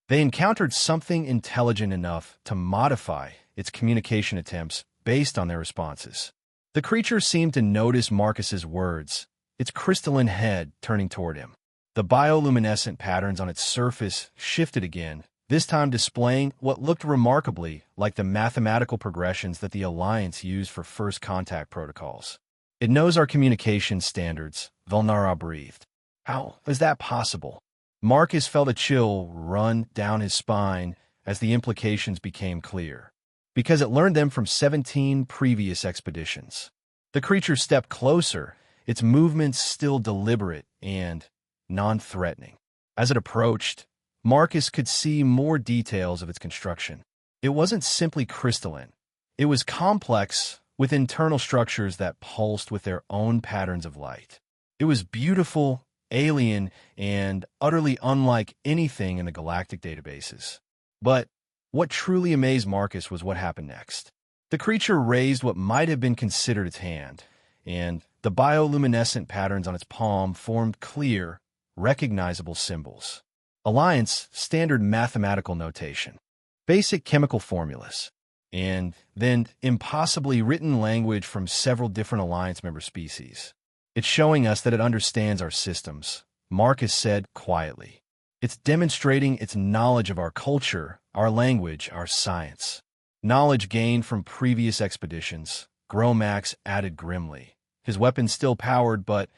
They encountered something intelligent enough to modify its communication attempts based on their responses." The creature seemed to notice Marcus's words, its crystalline head turning toward him. The bioluminescent patterns on its surface shifted again, this time displaying what looked remarkably like the mathematical progressions that the Alliance used for first contact protocols. "It knows our communication standards," Volnara breathed. "How is that possible?" Marcus felt a chill run down his spine as the implications became clear. "Because it learned them from 17 previous expeditions." The creature stepped closer, its movements still deliberate and non-threatening. As it approached, Marcus could see more details of its construction. It wasn't simply crystalline. It was complex, with internal structures that pulsed with their own patterns of light. It was beautiful, alien, and utterly unlike anything in the galactic databases. But what truly amazed Marcus was what happened next. The creature raised what might have been considered its hand, and the bioluminescent patterns on its palm formed clear, recognizable symbols. Alliance standard mathematical notation. Basic chemical formulas. and then impossibly written language from several different Alliance member species. It's showing us that it understands our systems, Marcus said quietly. It's demonstrating its knowledge of our culture, our language, our science. Knowledge gained from previous expeditions, Gromax added grimly. His weapon still powered, but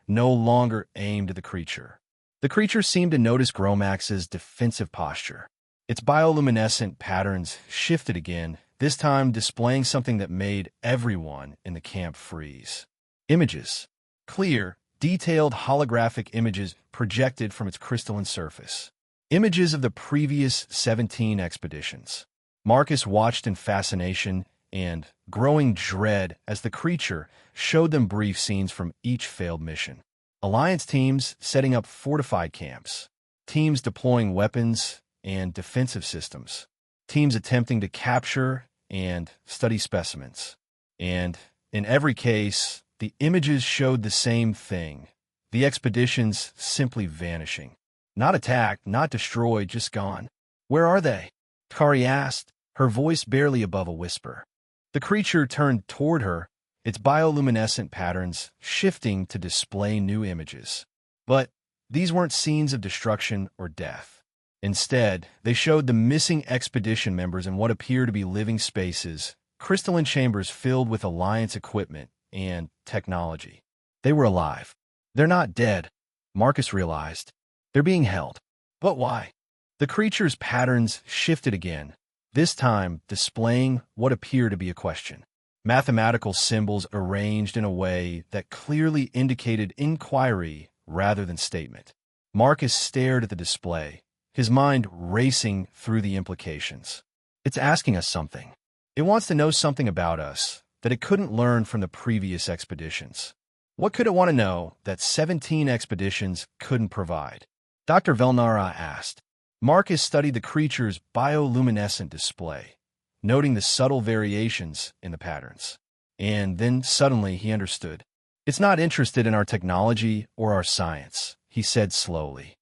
no longer aimed at the creature. The creature seemed to notice Gromax's defensive posture. Its bioluminescent patterns shifted again, this time displaying something that made everyone in the camp freeze. Images. Clear, detailed holographic images projected from its crystalline surface. Images of the previous 17 expeditions. Marcus watched in fascination and growing dread as the creature showed them brief scenes from each failed mission. Alliance teams setting up fortified camps. Teams deploying weapons and defensive systems. Teams attempting to capture and study specimens. And in every case, the images showed the same thing. The expeditions simply vanishing. Not attacked, not destroyed, just gone. Where are they? Kari asked, her voice barely above a whisper. The creature turned toward her, its bioluminescent patterns shifting to display new images. But these weren't scenes of destruction or death. Instead, they showed the missing expedition members in what appear to be living spaces, crystalline chambers filled with Alliance equipment and technology. They were alive. They're not dead, Marcus realized. They're being held. But why? The creature's patterns shifted again, this time displaying what appeared to be a question. Mathematical symbols arranged in a way that clearly indicated inquiry rather than statement. Marcus stared at the display, his mind racing through the implications. It's asking us something. It wants to know something about us that it couldn't learn from the previous expeditions. What could it want to know that 17 expeditions couldn't provide? Dr. Velnara asked. Marcus studied the creature's bioluminescent display, noting the subtle variations in the patterns. And then suddenly he understood. It's not interested in our technology or our science, he said slowly.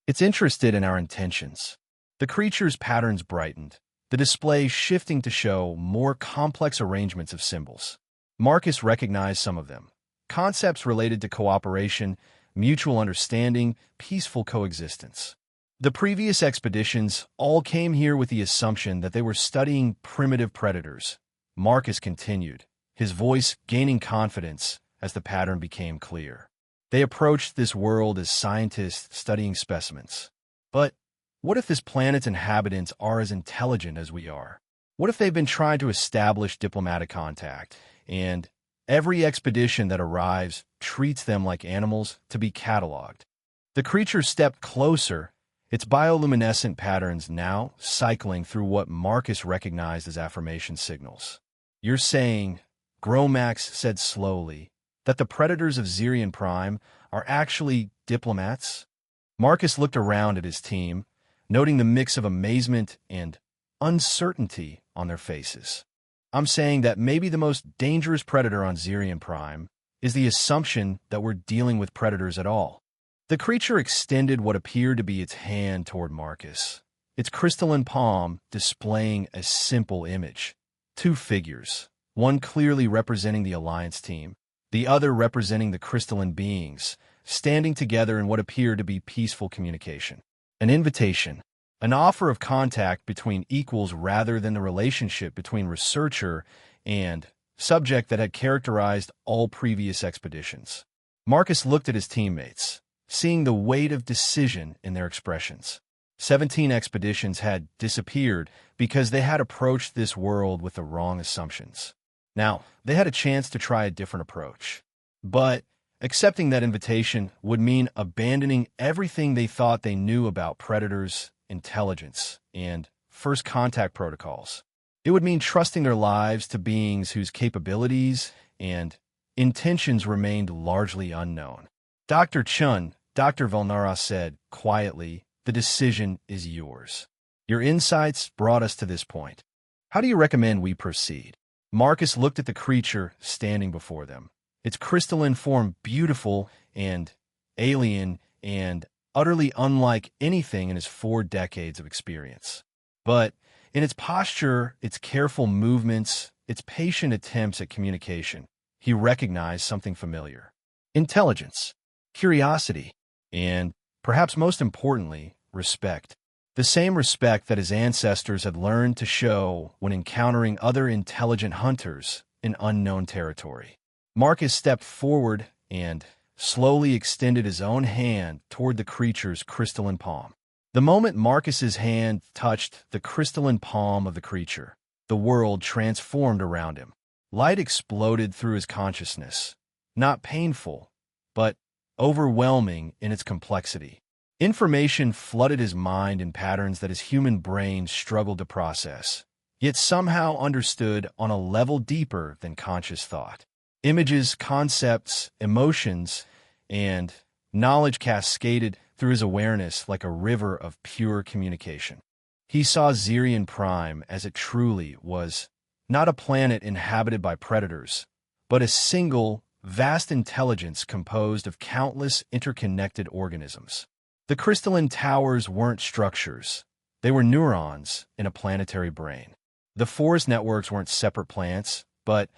It's interested in our intentions. The creature's patterns brightened, the display shifting to show more complex arrangements of symbols. Marcus recognized some of them. Concepts related to cooperation, mutual understanding, peaceful coexistence. The previous expeditions all came here with the assumption that they were studying primitive predators. Marcus continued, his voice gaining confidence as the pattern became clear. They approached this world as scientists studying specimens. But what if this planet's inhabitants are as intelligent as we are? What if they've been trying to establish diplomatic contact, and every expedition that arrives treats them like animals to be cataloged? The creature stepped closer, its bioluminescent patterns now cycling through what Marcus recognized as affirmation signals. You're saying, Gromax said slowly, that the predators of Zirian Prime are actually diplomats? Marcus looked around at his team, noting the mix of amazement and uncertainty on their faces. I'm saying that maybe the most dangerous predator on Zirian Prime is the assumption that we're dealing with predators at all. The creature extended what appeared to be its hand toward Marcus, its crystalline palm displaying a simple image. Two figures, one clearly representing the Alliance team, the other representing the crystalline beings, standing together in what appeared to be peaceful communication. An invitation, an offer of contact between equals rather than the relationship between researcher and subject that had characterized all previous expeditions. Marcus looked at his teammates, seeing the weight of decision in their expressions. 17 expeditions had disappeared because they had approached this world with the wrong assumptions. Now, they had a chance to try a different approach. But accepting that invitation would mean abandoning everything they thought they knew about predators, intelligence, and first contact protocols. It would mean trusting their lives to beings whose capabilities and intentions remained largely unknown. Dr. Chun, Dr. Velnara said quietly, the decision is yours. Your insights brought us to this point. How do you recommend we proceed? Marcus looked at the creature standing before them, its crystalline form beautiful and alien and utterly unlike anything in his 4 decades of experience. But In its posture, its careful movements, its patient attempts at communication, he recognized something familiar. Intelligence, curiosity, and, perhaps most importantly, respect. The same respect that his ancestors had learned to show when encountering other intelligent hunters in unknown territory. Marcus stepped forward and slowly extended his own hand toward the creature's crystalline palm. The moment Marcus's hand touched the crystalline palm of the creature, the world transformed around him. Light exploded through his consciousness, not painful, but overwhelming in its complexity. Information flooded his mind in patterns that his human brain struggled to process, yet somehow understood on a level deeper than conscious thought. Images, concepts, emotions, and knowledge cascaded through his awareness like a river of pure communication. He saw Zirian Prime as it truly was, not a planet inhabited by predators, but a single, vast intelligence composed of countless interconnected organisms. The crystalline towers weren't structures. They were neurons in a planetary brain. The forest networks weren't separate plants, but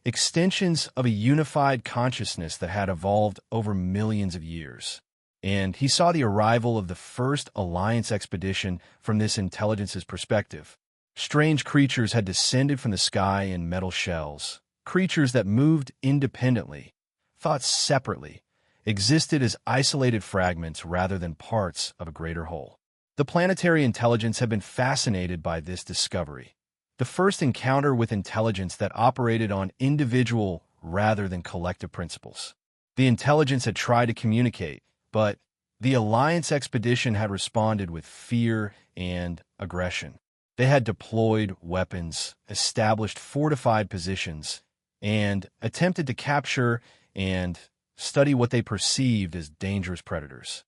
extensions of a unified consciousness that had evolved over millions of years. And he saw the arrival of the first Alliance expedition from this intelligence's perspective. Strange creatures had descended from the sky in metal shells, creatures that moved independently, thought separately, existed as isolated fragments rather than parts of a greater whole. The planetary intelligence had been fascinated by this discovery, the first encounter with intelligence that operated on individual rather than collective principles. The intelligence had tried to communicate, but the Alliance expedition had responded with fear and aggression. They had deployed weapons, established fortified positions, and attempted to capture and study what they perceived as dangerous predators.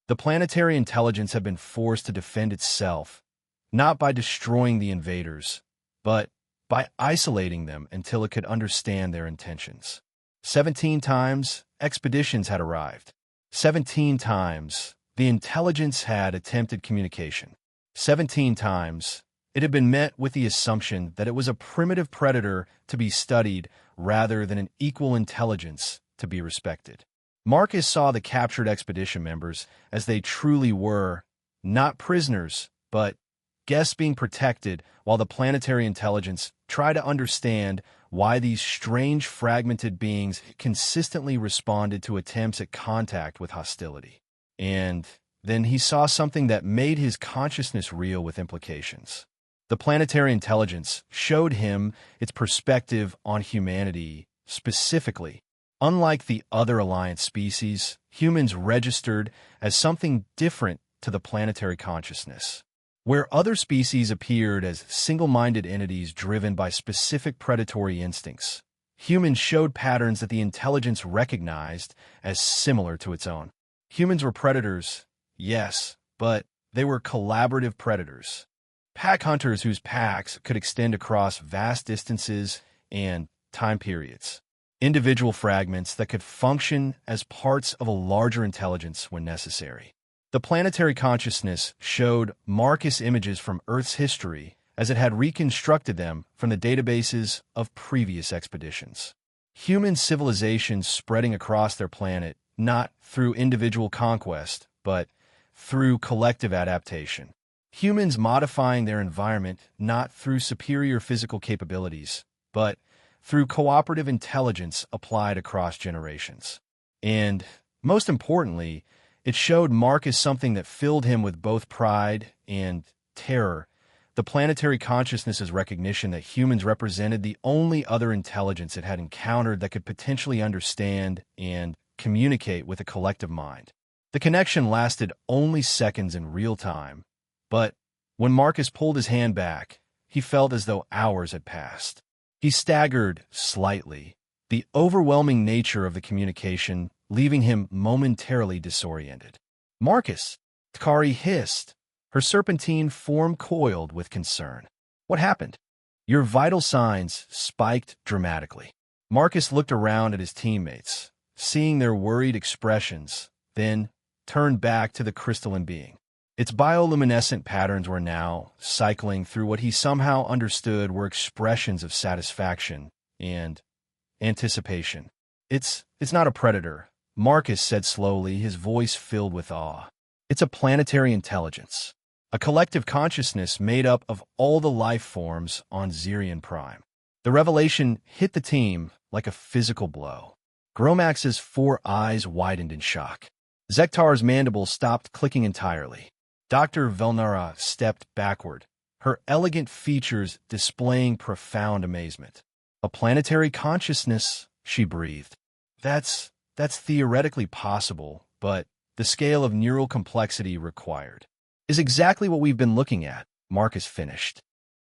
The planetary intelligence had been forced to defend itself, not by destroying the invaders, but by isolating them until it could understand their intentions. 17 times, expeditions had arrived. 17 times, the intelligence had attempted communication. 17 times, it had been met with the assumption that it was a primitive predator to be studied rather than an equal intelligence to be respected. Marcus saw the captured expedition members as they truly were, not prisoners, but guests being protected, while the planetary intelligence tried to understand why these strange fragmented beings consistently responded to attempts at contact with hostility. And then he saw something that made his consciousness reel with implications. The planetary intelligence showed him its perspective on humanity specifically. Unlike the other Alliance species, humans registered as something different to the planetary consciousness. Where other species appeared as single-minded entities driven by specific predatory instincts, humans showed patterns that the intelligence recognized as similar to its own. Humans were predators, yes, but they were collaborative predators. Pack hunters whose packs could extend across vast distances and time periods. Individual fragments that could function as parts of a larger intelligence when necessary. The planetary consciousness showed Marcus images from Earth's history as it had reconstructed them from the databases of previous expeditions. Human civilizations spreading across their planet, not through individual conquest, but through collective adaptation. Humans modifying their environment not through superior physical capabilities, but through cooperative intelligence applied across generations. And, most importantly, it showed Marcus something that filled him with both pride and terror, the planetary consciousness's recognition that humans represented the only other intelligence it had encountered that could potentially understand and communicate with a collective mind. The connection lasted only seconds in real time, but when Marcus pulled his hand back, he felt as though hours had passed. He staggered slightly, the overwhelming nature of the communication leaving him momentarily disoriented. "Marcus!" Tkari hissed, her serpentine form coiled with concern. "What happened?" "Your vital signs spiked dramatically." Marcus looked around at his teammates, seeing their worried expressions, then turned back to the crystalline being. Its bioluminescent patterns were now cycling through what he somehow understood were expressions of satisfaction and anticipation. It's not a predator, Marcus said slowly, his voice filled with awe. It's a planetary intelligence, a collective consciousness made up of all the life forms on Zirian Prime. The revelation hit the team like a physical blow. Gromax's 4 eyes widened in shock. Zektar's mandibles stopped clicking entirely. Dr. Velnara stepped backward, her elegant features displaying profound amazement. A planetary consciousness, she breathed. That's theoretically possible, but the scale of neural complexity required is exactly what we've been looking at, Marcus finished.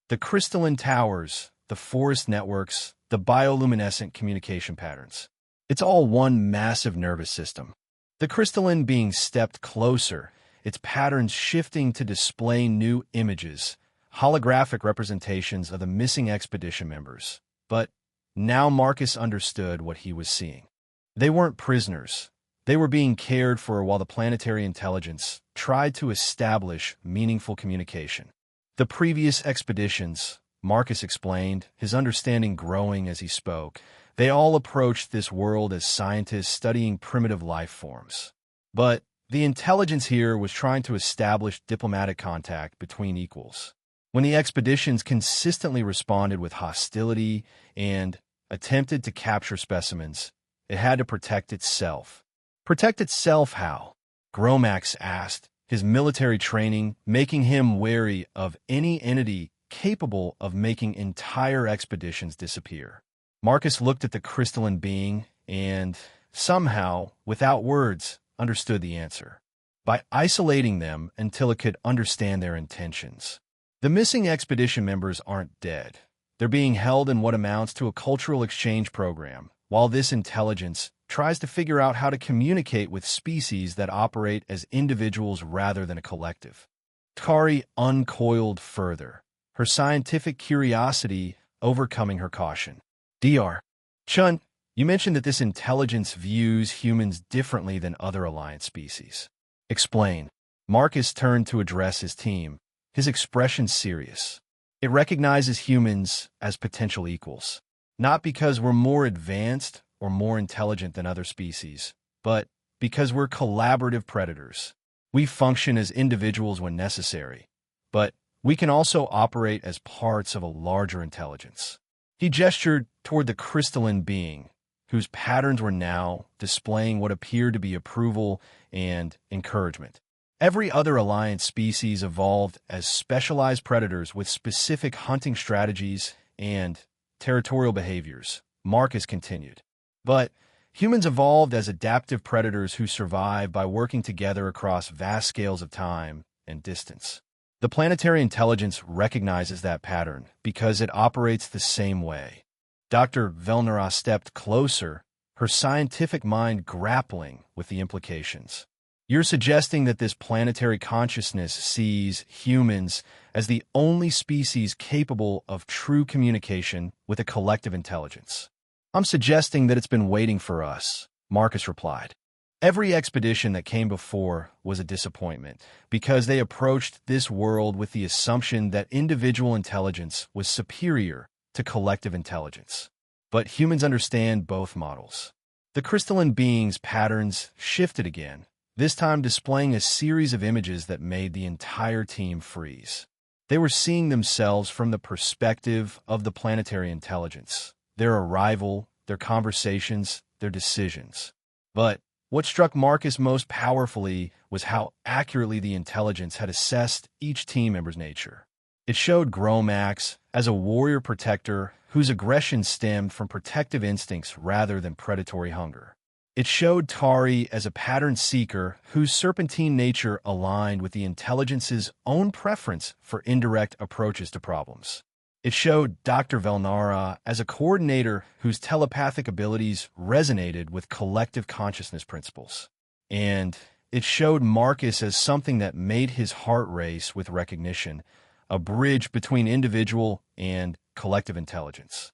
The crystalline towers, the forest networks, the bioluminescent communication patterns. It's all one massive nervous system. The crystalline being stepped closer, its patterns shifting to display new images, holographic representations of the missing expedition members. But now Marcus understood what he was seeing. They weren't prisoners. They were being cared for while the planetary intelligence tried to establish meaningful communication. The previous expeditions, Marcus explained, his understanding growing as he spoke, they all approached this world as scientists studying primitive life forms. But the intelligence here was trying to establish diplomatic contact between equals. When the expeditions consistently responded with hostility and attempted to capture specimens, it had to protect itself. Protect itself how? Gromax asked, his military training making him wary of any entity capable of making entire expeditions disappear. Marcus looked at the crystalline being and, somehow, without words, understood the answer. By isolating them until it could understand their intentions. The missing expedition members aren't dead. They're being held in what amounts to a cultural exchange program, while this intelligence tries to figure out how to communicate with species that operate as individuals rather than a collective. Kari uncoiled further, her scientific curiosity overcoming her caution. Dr. Chun, you mentioned that this intelligence views humans differently than other Alliance species. Explain. Marcus turned to address his team, his expression serious. It recognizes humans as potential equals, not because we're more advanced or more intelligent than other species, but because we're collaborative predators. We function as individuals when necessary, but we can also operate as parts of a larger intelligence. He gestured toward the crystalline being, whose patterns were now displaying what appeared to be approval and encouragement. Every other Alliance species evolved as specialized predators with specific hunting strategies and territorial behaviors, Marcus continued. But humans evolved as adaptive predators who survive by working together across vast scales of time and distance. The planetary intelligence recognizes that pattern because it operates the same way. Dr. Velnara stepped closer, her scientific mind grappling with the implications. You're suggesting that this planetary consciousness sees humans as the only species capable of true communication with a collective intelligence. I'm suggesting that it's been waiting for us, Marcus replied. Every expedition that came before was a disappointment because they approached this world with the assumption that individual intelligence was superior to collective intelligence. But humans understand both models. The crystalline being's patterns shifted again, this time displaying a series of images that made the entire team freeze. They were seeing themselves from the perspective of the planetary intelligence, their arrival, their conversations, their decisions. But what struck Marcus most powerfully was how accurately the intelligence had assessed each team member's nature. It showed Gromax as a warrior protector whose aggression stemmed from protective instincts rather than predatory hunger. It showed Tari as a pattern seeker whose serpentine nature aligned with the intelligence's own preference for indirect approaches to problems. It showed Dr. Velnara as a coordinator whose telepathic abilities resonated with collective consciousness principles. And it showed Marcus as something that made his heart race with recognition, a bridge between individual and collective intelligence.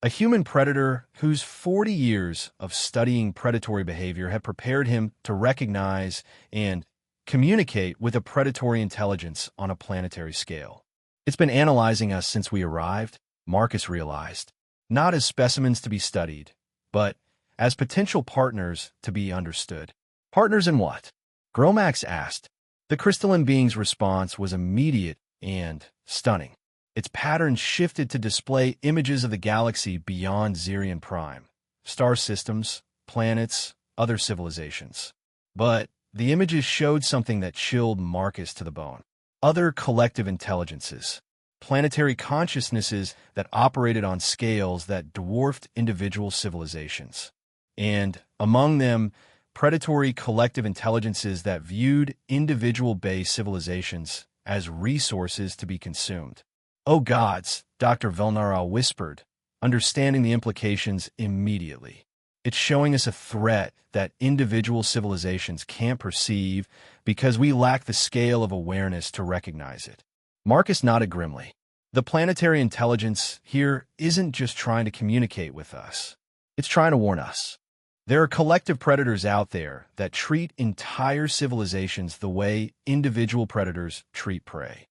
A human predator whose 40 years of studying predatory behavior had prepared him to recognize and communicate with a predatory intelligence on a planetary scale. It's been analyzing us since we arrived, Marcus realized, not as specimens to be studied, but as potential partners to be understood. Partners in what? Gromax asked. The crystalline being's response was immediate and stunning. Its patterns shifted to display images of the galaxy beyond Zirion Prime, star systems, planets, other civilizations. But the images showed something that chilled Marcus to the bone. Other collective intelligences, planetary consciousnesses that operated on scales that dwarfed individual civilizations. And among them, predatory collective intelligences that viewed individual-based civilizations as resources to be consumed. "Oh gods," Dr. Velnara whispered, understanding the implications immediately. It's showing us a threat that individual civilizations can't perceive because we lack the scale of awareness to recognize it. Marcus nodded grimly. The planetary intelligence here isn't just trying to communicate with us. It's trying to warn us. There are collective predators out there that treat entire civilizations the way individual predators treat prey.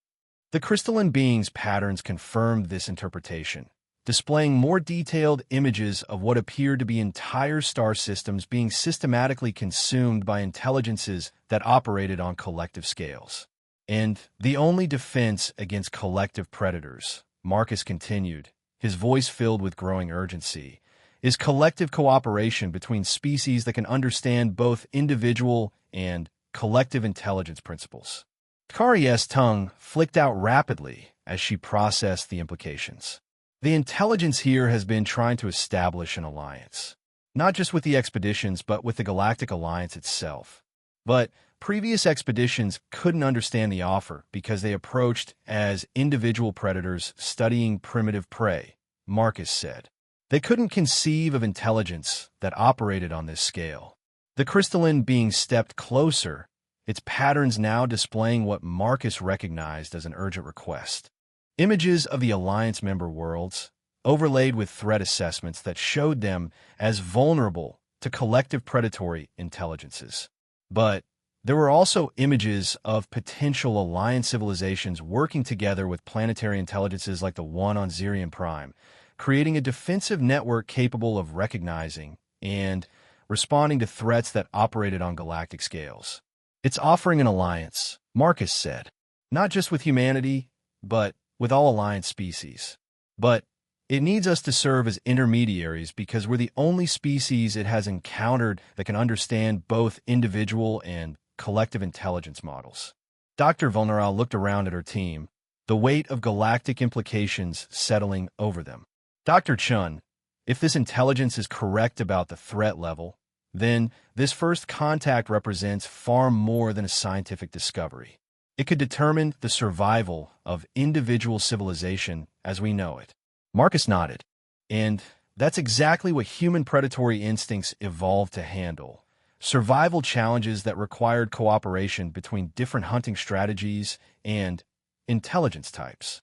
The crystalline being's patterns confirmed this interpretation, displaying more detailed images of what appeared to be entire star systems being systematically consumed by intelligences that operated on collective scales. And the only defense against collective predators, Marcus continued, his voice filled with growing urgency, is collective cooperation between species that can understand both individual and collective intelligence principles. Kari's tongue flicked out rapidly as she processed the implications. The intelligence here has been trying to establish an alliance, not just with the expeditions, but with the Galactic Alliance itself. But previous expeditions couldn't understand the offer because they approached as individual predators studying primitive prey, Marcus said. They couldn't conceive of intelligence that operated on this scale. The crystalline being stepped closer, its patterns now displaying what Marcus recognized as an urgent request. Images of the Alliance member worlds, overlaid with threat assessments that showed them as vulnerable to collective predatory intelligences. But there were also images of potential Alliance civilizations working together with planetary intelligences like the one on Zirion Prime, creating a defensive network capable of recognizing and responding to threats that operated on galactic scales. It's offering an alliance, Marcus said, not just with humanity, but with all Alliance species. But it needs us to serve as intermediaries because we're the only species it has encountered that can understand both individual and collective intelligence models. Dr. Vulneral looked around at her team, the weight of galactic implications settling over them. Dr. Chun, if this intelligence is correct about the threat level, then this first contact represents far more than a scientific discovery. It could determine the survival of individual civilization as we know it. Marcus nodded. And that's exactly what human predatory instincts evolved to handle. Survival challenges that required cooperation between different hunting strategies and intelligence types.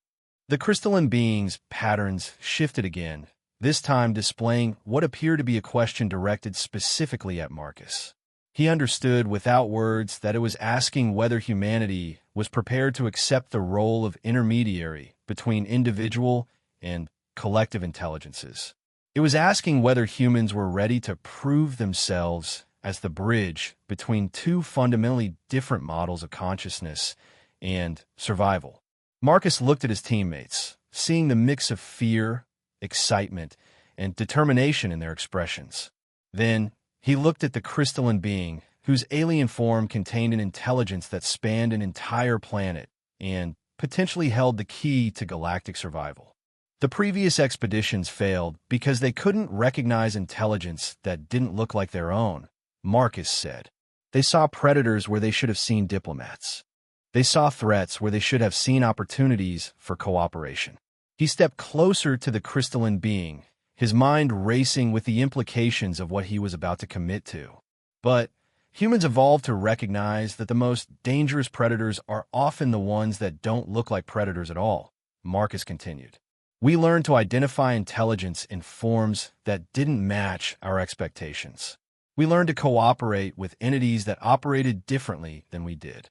The crystalline being's patterns shifted again, this time displaying what appeared to be a question directed specifically at Marcus. He understood without words that it was asking whether humanity was prepared to accept the role of intermediary between individual and collective intelligences. It was asking whether humans were ready to prove themselves as the bridge between two fundamentally different models of consciousness and survival. Marcus looked at his teammates, seeing the mix of fear, excitement, and determination in their expressions. Then he looked at the crystalline being, whose alien form contained an intelligence that spanned an entire planet and potentially held the key to galactic survival. The previous expeditions failed because they couldn't recognize intelligence that didn't look like their own, Marcus said. They saw predators where they should have seen diplomats. They saw threats where they should have seen opportunities for cooperation. He stepped closer to the crystalline being, his mind racing with the implications of what he was about to commit to. But humans evolved to recognize that the most dangerous predators are often the ones that don't look like predators at all, Marcus continued. We learned to identify intelligence in forms that didn't match our expectations. We learned to cooperate with entities that operated differently than we did.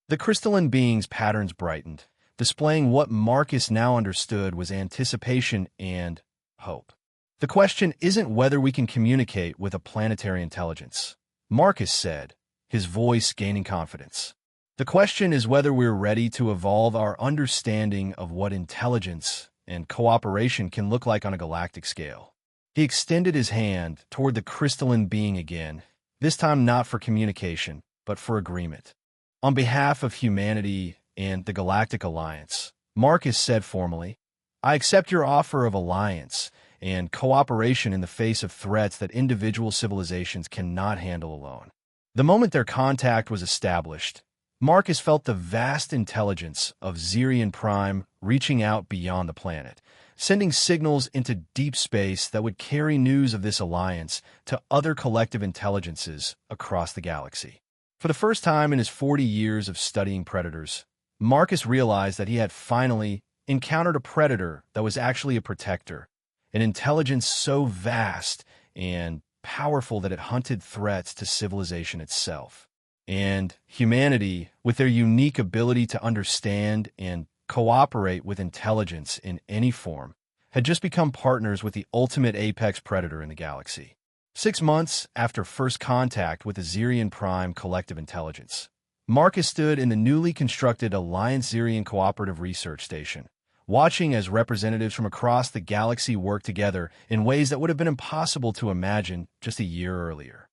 The crystalline being's patterns brightened, displaying what Marcus now understood was anticipation and hope. The question isn't whether we can communicate with a planetary intelligence, Marcus said, his voice gaining confidence. The question is whether we're ready to evolve our understanding of what intelligence and cooperation can look like on a galactic scale. He extended his hand toward the crystalline being again, this time not for communication, but for agreement. On behalf of humanity and the Galactic Alliance, Marcus said formally, I accept your offer of alliance and cooperation in the face of threats that individual civilizations cannot handle alone. The moment their contact was established, Marcus felt the vast intelligence of Xerion Prime reaching out beyond the planet, sending signals into deep space that would carry news of this alliance to other collective intelligences across the galaxy. For the first time in his 40 years of studying predators, Marcus realized that he had finally encountered a predator that was actually a protector, an intelligence so vast and powerful that it hunted threats to civilization itself. And humanity, with their unique ability to understand and cooperate with intelligence in any form, had just become partners with the ultimate apex predator in the galaxy. 6 months after first contact with the Xerion Prime collective intelligence, Marcus stood in the newly constructed Alliance Xerion Cooperative Research Station, watching as representatives from across the galaxy worked together in ways that would have been impossible to imagine just a year earlier.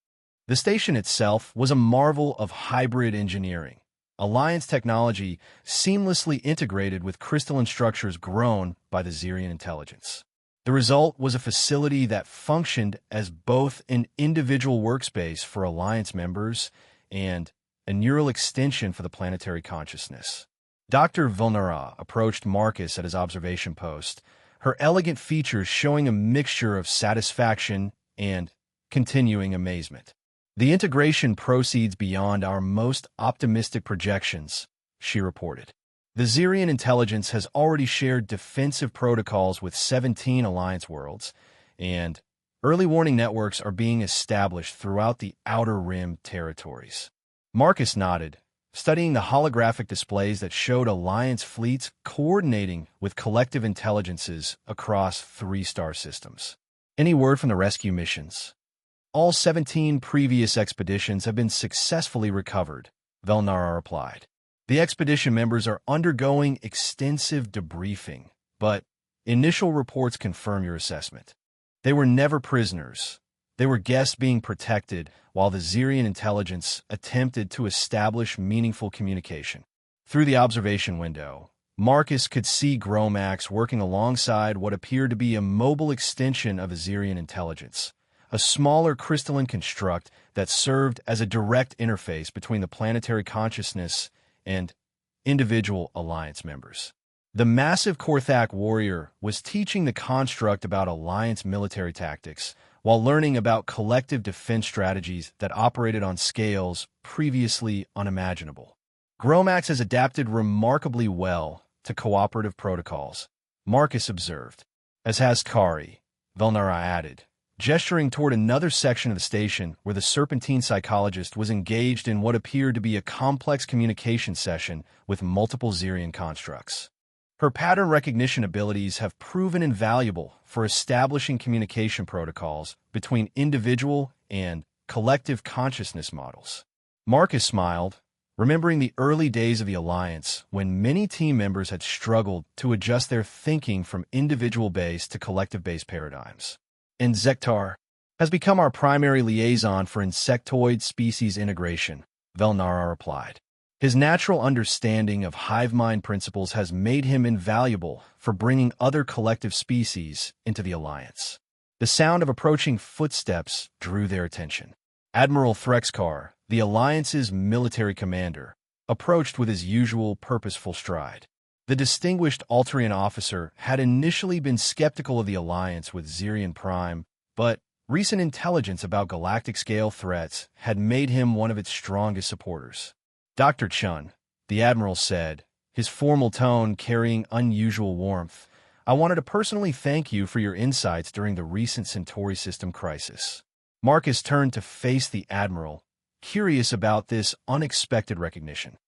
The station itself was a marvel of hybrid engineering, Alliance technology seamlessly integrated with crystalline structures grown by the Xerion intelligence. The result was a facility that functioned as both an individual workspace for Alliance members and a neural extension for the planetary consciousness. Dr. Vilnara approached Marcus at his observation post, her elegant features showing a mixture of satisfaction and continuing amazement. The integration proceeds beyond our most optimistic projections, she reported. The Xerion intelligence has already shared defensive protocols with 17 Alliance worlds, and early warning networks are being established throughout the Outer Rim territories. Marcus nodded, studying the holographic displays that showed Alliance fleets coordinating with collective intelligences across 3 star systems. Any word from the rescue missions? All 17 previous expeditions have been successfully recovered, Velnara replied. The expedition members are undergoing extensive debriefing, but initial reports confirm your assessment. They were never prisoners. They were guests being protected while the Xerion intelligence attempted to establish meaningful communication. Through the observation window, Marcus could see Gromax working alongside what appeared to be a mobile extension of a Xerion intelligence, a smaller crystalline construct that served as a direct interface between the planetary consciousness and individual Alliance members. The massive Korthak warrior was teaching the construct about Alliance military tactics while learning about collective defense strategies that operated on scales previously unimaginable. Gromax has adapted remarkably well to cooperative protocols, Marcus observed, as has Kari, Velnara added, gesturing toward another section of the station where the Serpentine psychologist was engaged in what appeared to be a complex communication session with multiple Xerion constructs. Her pattern recognition abilities have proven invaluable for establishing communication protocols between individual and collective consciousness models. Marcus smiled, remembering the early days of the Alliance when many team members had struggled to adjust their thinking from individual-based to collective-based paradigms. And Zektar has become our primary liaison for insectoid species integration, Velnara replied. His natural understanding of hive mind principles has made him invaluable for bringing other collective species into the Alliance. The sound of approaching footsteps drew their attention. Admiral Threxkar, the Alliance's military commander, approached with his usual purposeful stride. The distinguished Alterian officer had initially been skeptical of the alliance with Xerion Prime, but recent intelligence about galactic-scale threats had made him one of its strongest supporters. Dr. Chun, the Admiral said, his formal tone carrying unusual warmth, I wanted to personally thank you for your insights during the recent Centauri system crisis. Marcus turned to face the Admiral, curious about this unexpected recognition.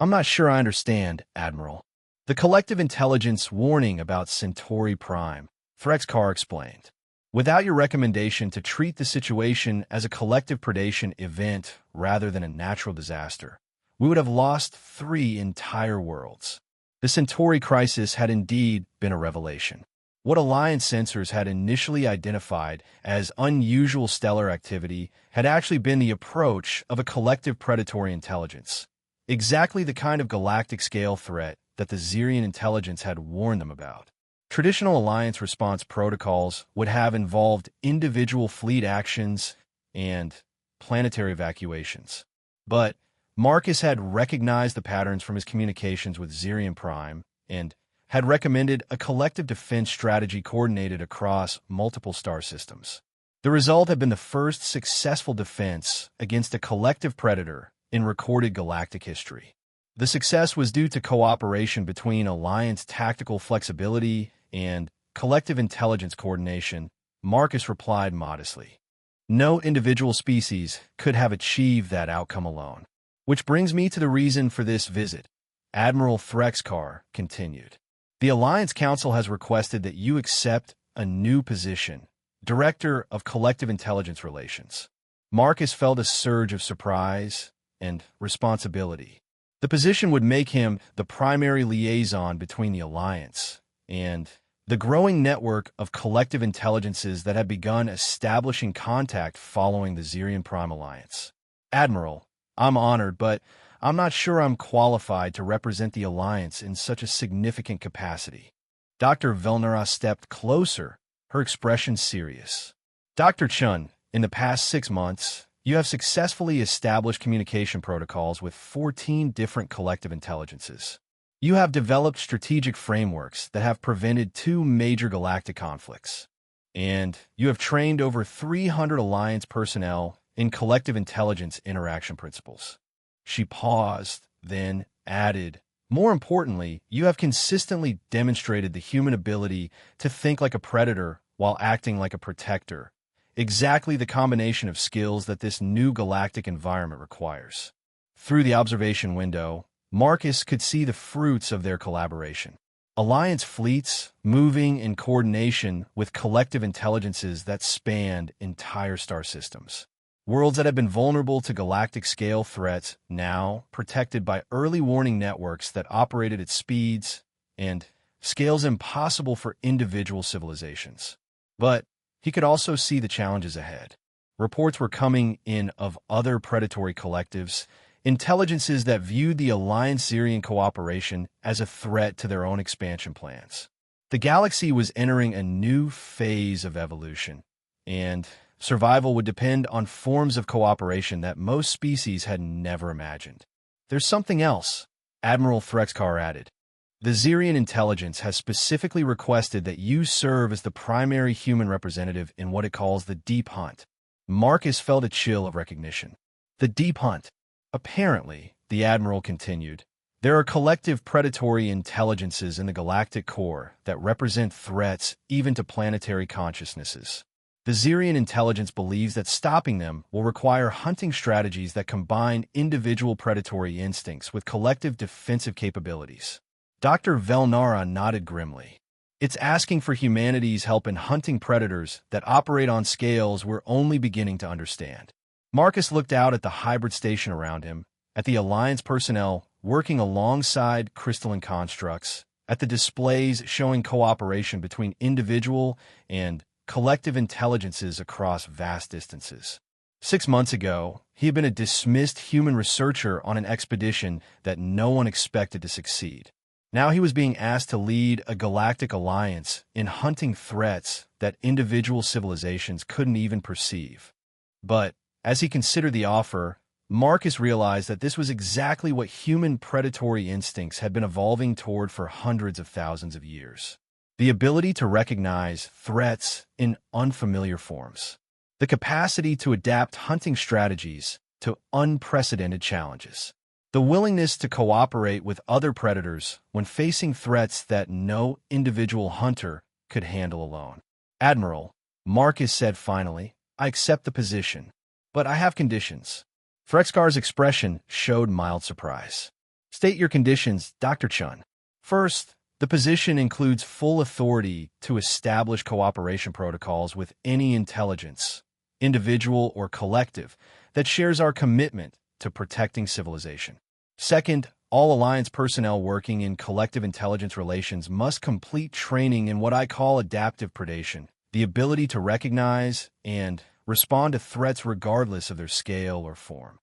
"I'm not sure I understand, Admiral." "The collective intelligence warning about Centauri Prime," Threxcar explained. "Without your recommendation to treat the situation as a collective predation event rather than a natural disaster, we would have lost 3 entire worlds." The Centauri crisis had indeed been a revelation. What Alliance sensors had initially identified as unusual stellar activity had actually been the approach of a collective predatory intelligence, exactly the kind of galactic-scale threat that the Xerian intelligence had warned them about. Traditional Alliance response protocols would have involved individual fleet actions and planetary evacuations. But Marcus had recognized the patterns from his communications with Xerian Prime and had recommended a collective defense strategy coordinated across multiple star systems. The result had been the first successful defense against a collective predator in recorded galactic history. The success was due to cooperation between Alliance tactical flexibility and collective intelligence coordination. Marcus replied modestly. No individual species could have achieved that outcome alone. "Which brings me to the reason for this visit," Admiral Threxcar continued. "The Alliance Council has requested that you accept a new position, Director of Collective Intelligence Relations." Marcus felt a surge of surprise and responsibility. The position would make him the primary liaison between the Alliance and the growing network of collective intelligences that had begun establishing contact following the Xerian Prime Alliance. "Admiral, I'm honored, but I'm not sure I'm qualified to represent the Alliance in such a significant capacity." Dr. Velnara stepped closer, her expression serious. "Dr. Chun, in the past 6 months, you have successfully established communication protocols with 14 different collective intelligences. You have developed strategic frameworks that have prevented 2 major galactic conflicts. And you have trained over 300 Alliance personnel in collective intelligence interaction principles." She paused, then added, "More importantly, you have consistently demonstrated the human ability to think like a predator while acting like a protector, exactly the combination of skills that this new galactic environment requires." Through the observation window, Marcus could see the fruits of their collaboration. Alliance fleets moving in coordination with collective intelligences that spanned entire star systems. Worlds that had been vulnerable to galactic-scale threats now protected by early warning networks that operated at speeds and scales impossible for individual civilizations. But he could also see the challenges ahead. Reports were coming in of other predatory collectives, intelligences that viewed the Alliance-Xerian cooperation as a threat to their own expansion plans. The galaxy was entering a new phase of evolution, and survival would depend on forms of cooperation that most species had never imagined. "There's something else," Admiral Threxcar added. "The Xerian intelligence has specifically requested that you serve as the primary human representative in what it calls the Deep Hunt." Marcus felt a chill of recognition. "The Deep Hunt." "Apparently," the Admiral continued, "there are collective predatory intelligences in the galactic core that represent threats even to planetary consciousnesses. The Xerian intelligence believes that stopping them will require hunting strategies that combine individual predatory instincts with collective defensive capabilities." Dr. Velnara nodded grimly. "It's asking for humanity's help in hunting predators that operate on scales we're only beginning to understand." Marcus looked out at the hybrid station around him, at the Alliance personnel working alongside crystalline constructs, at the displays showing cooperation between individual and collective intelligences across vast distances. 6 months ago, he had been a dismissed human researcher on an expedition that no one expected to succeed. Now he was being asked to lead a galactic alliance in hunting threats that individual civilizations couldn't even perceive. But as he considered the offer, Marcus realized that this was exactly what human predatory instincts had been evolving toward for hundreds of thousands of years. The ability to recognize threats in unfamiliar forms. The capacity to adapt hunting strategies to unprecedented challenges. The willingness to cooperate with other predators when facing threats that no individual hunter could handle alone. "Admiral," Marcus said finally, I accept the position, but I have conditions. Frexkar's expression showed mild surprise. State your conditions, Dr. Chun. First, the position includes full authority to establish cooperation protocols with any intelligence, individual or collective, that shares our commitment to protecting civilization. Second, all Alliance personnel working in collective intelligence relations must complete training in what I call adaptive predation, the ability to recognize and respond to threats regardless of their scale or form.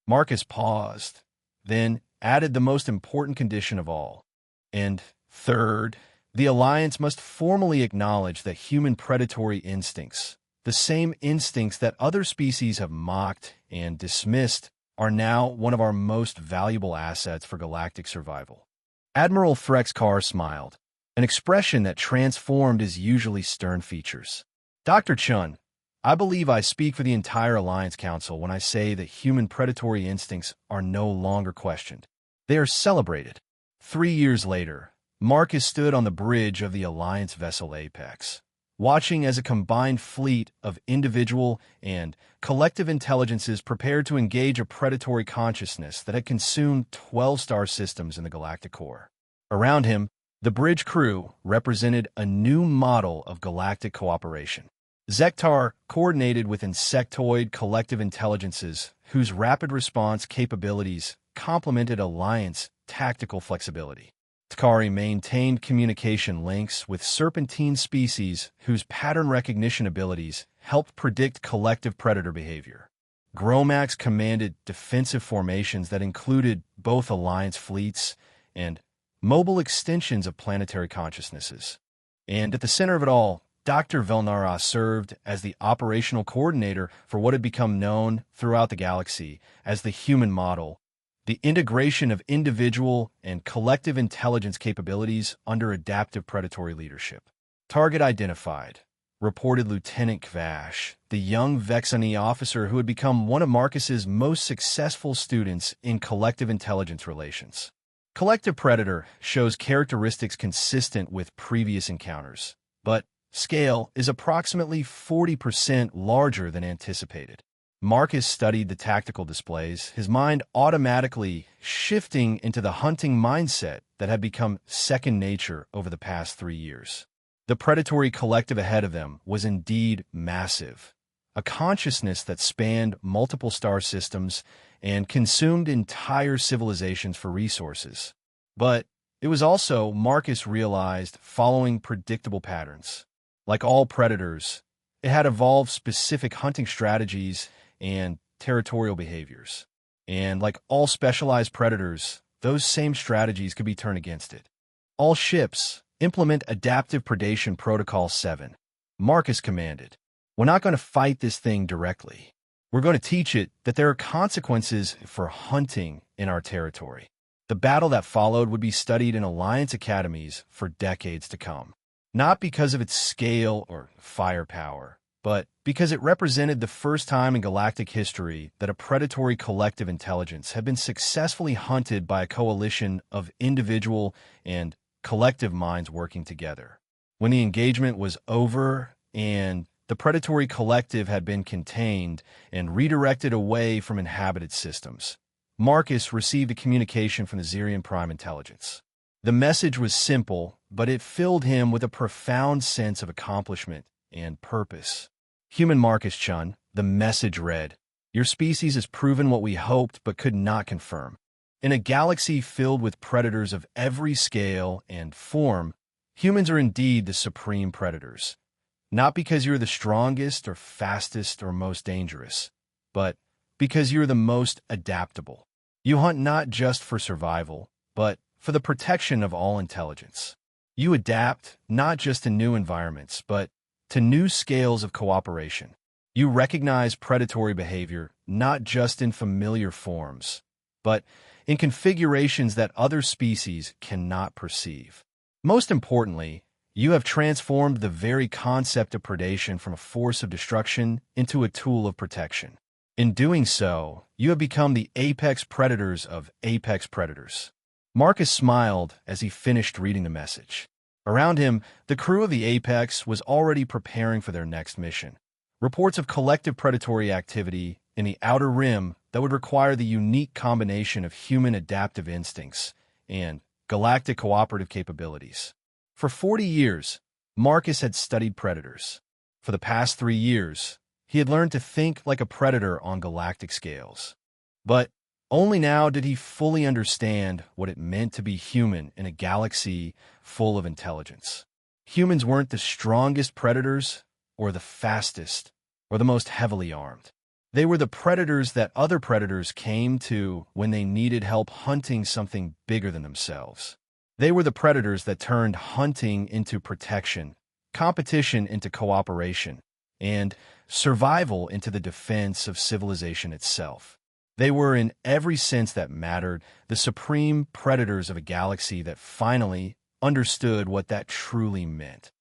Marcus paused, then added the most important condition of all. And third, the Alliance must formally acknowledge that human predatory instincts, the same instincts that other species have mocked and dismissed, are now one of our most valuable assets for galactic survival. Admiral Frexkar smiled, an expression that transformed his usually stern features. Dr. Chun, I believe I speak for the entire Alliance Council when I say that human predatory instincts are no longer questioned. They are celebrated. 3 years later, Marcus stood on the bridge of the Alliance vessel Apex, watching as a combined fleet of individual and collective intelligences prepared to engage a predatory consciousness that had consumed 12 star systems in the galactic core. Around him, the bridge crew represented a new model of galactic cooperation. Zektar coordinated with insectoid collective intelligences whose rapid response capabilities complemented Alliance tactical flexibility. Tkari maintained communication links with serpentine species whose pattern recognition abilities helped predict collective predator behavior. Gromax commanded defensive formations that included both Alliance fleets and mobile extensions of planetary consciousnesses. And at the center of it all, Dr. Velnara served as the operational coordinator for what had become known throughout the galaxy as the human model, the integration of individual and collective intelligence capabilities under adaptive predatory leadership. Target identified, reported Lieutenant Kvash, the young Vexani officer who had become one of Marcus's most successful students in collective intelligence relations. Collective Predator shows characteristics consistent with previous encounters, but scale is approximately 40% larger than anticipated. Marcus studied the tactical displays, his mind automatically shifting into the hunting mindset that had become second nature over the past 3 years. The predatory collective ahead of them was indeed massive, a consciousness that spanned multiple star systems and consumed entire civilizations for resources. But it was also, Marcus realized, following predictable patterns. Like all predators, it had evolved specific hunting strategies and territorial behaviors. And like all specialized predators, those same strategies could be turned against it. All ships implement Adaptive Predation Protocol 7. Marcus commanded. We're not going to fight this thing directly. We're going to teach it that there are consequences for hunting in our territory. The battle that followed would be studied in Alliance academies for decades to come. Not because of its scale or firepower, but because it represented the first time in galactic history that a predatory collective intelligence had been successfully hunted by a coalition of individual and collective minds working together. When the engagement was over and the predatory collective had been contained and redirected away from inhabited systems, Marcus received a communication from the Zirian Prime Intelligence. The message was simple, but it filled him with a profound sense of accomplishment and purpose. Human Marcus Chun, the message read, "Your species has proven what we hoped but could not confirm. In a galaxy filled with predators of every scale and form, humans are indeed the supreme predators. Not because you're the strongest or fastest or most dangerous, but because you're the most adaptable. You hunt not just for survival, but for the protection of all intelligence. You adapt not just to new environments, but to new scales of cooperation. You recognize predatory behavior not just in familiar forms, but in configurations that other species cannot perceive. Most importantly, you have transformed the very concept of predation from a force of destruction into a tool of protection. In doing so, you have become the apex predators of apex predators." Marcus smiled as he finished reading the message. Around him, the crew of the Apex was already preparing for their next mission. Reports of collective predatory activity in the Outer Rim that would require the unique combination of human adaptive instincts and galactic cooperative capabilities. For 40 years, Marcus had studied predators. For the past 3 years, he had learned to think like a predator on galactic scales. But only now did he fully understand what it meant to be human in a galaxy full of intelligence. Humans weren't the strongest predators or the fastest or the most heavily armed. They were the predators that other predators came to when they needed help hunting something bigger than themselves. They were the predators that turned hunting into protection, competition into cooperation, and survival into the defense of civilization itself. They were, in every sense that mattered, the supreme predators of a galaxy that finally understood what that truly meant.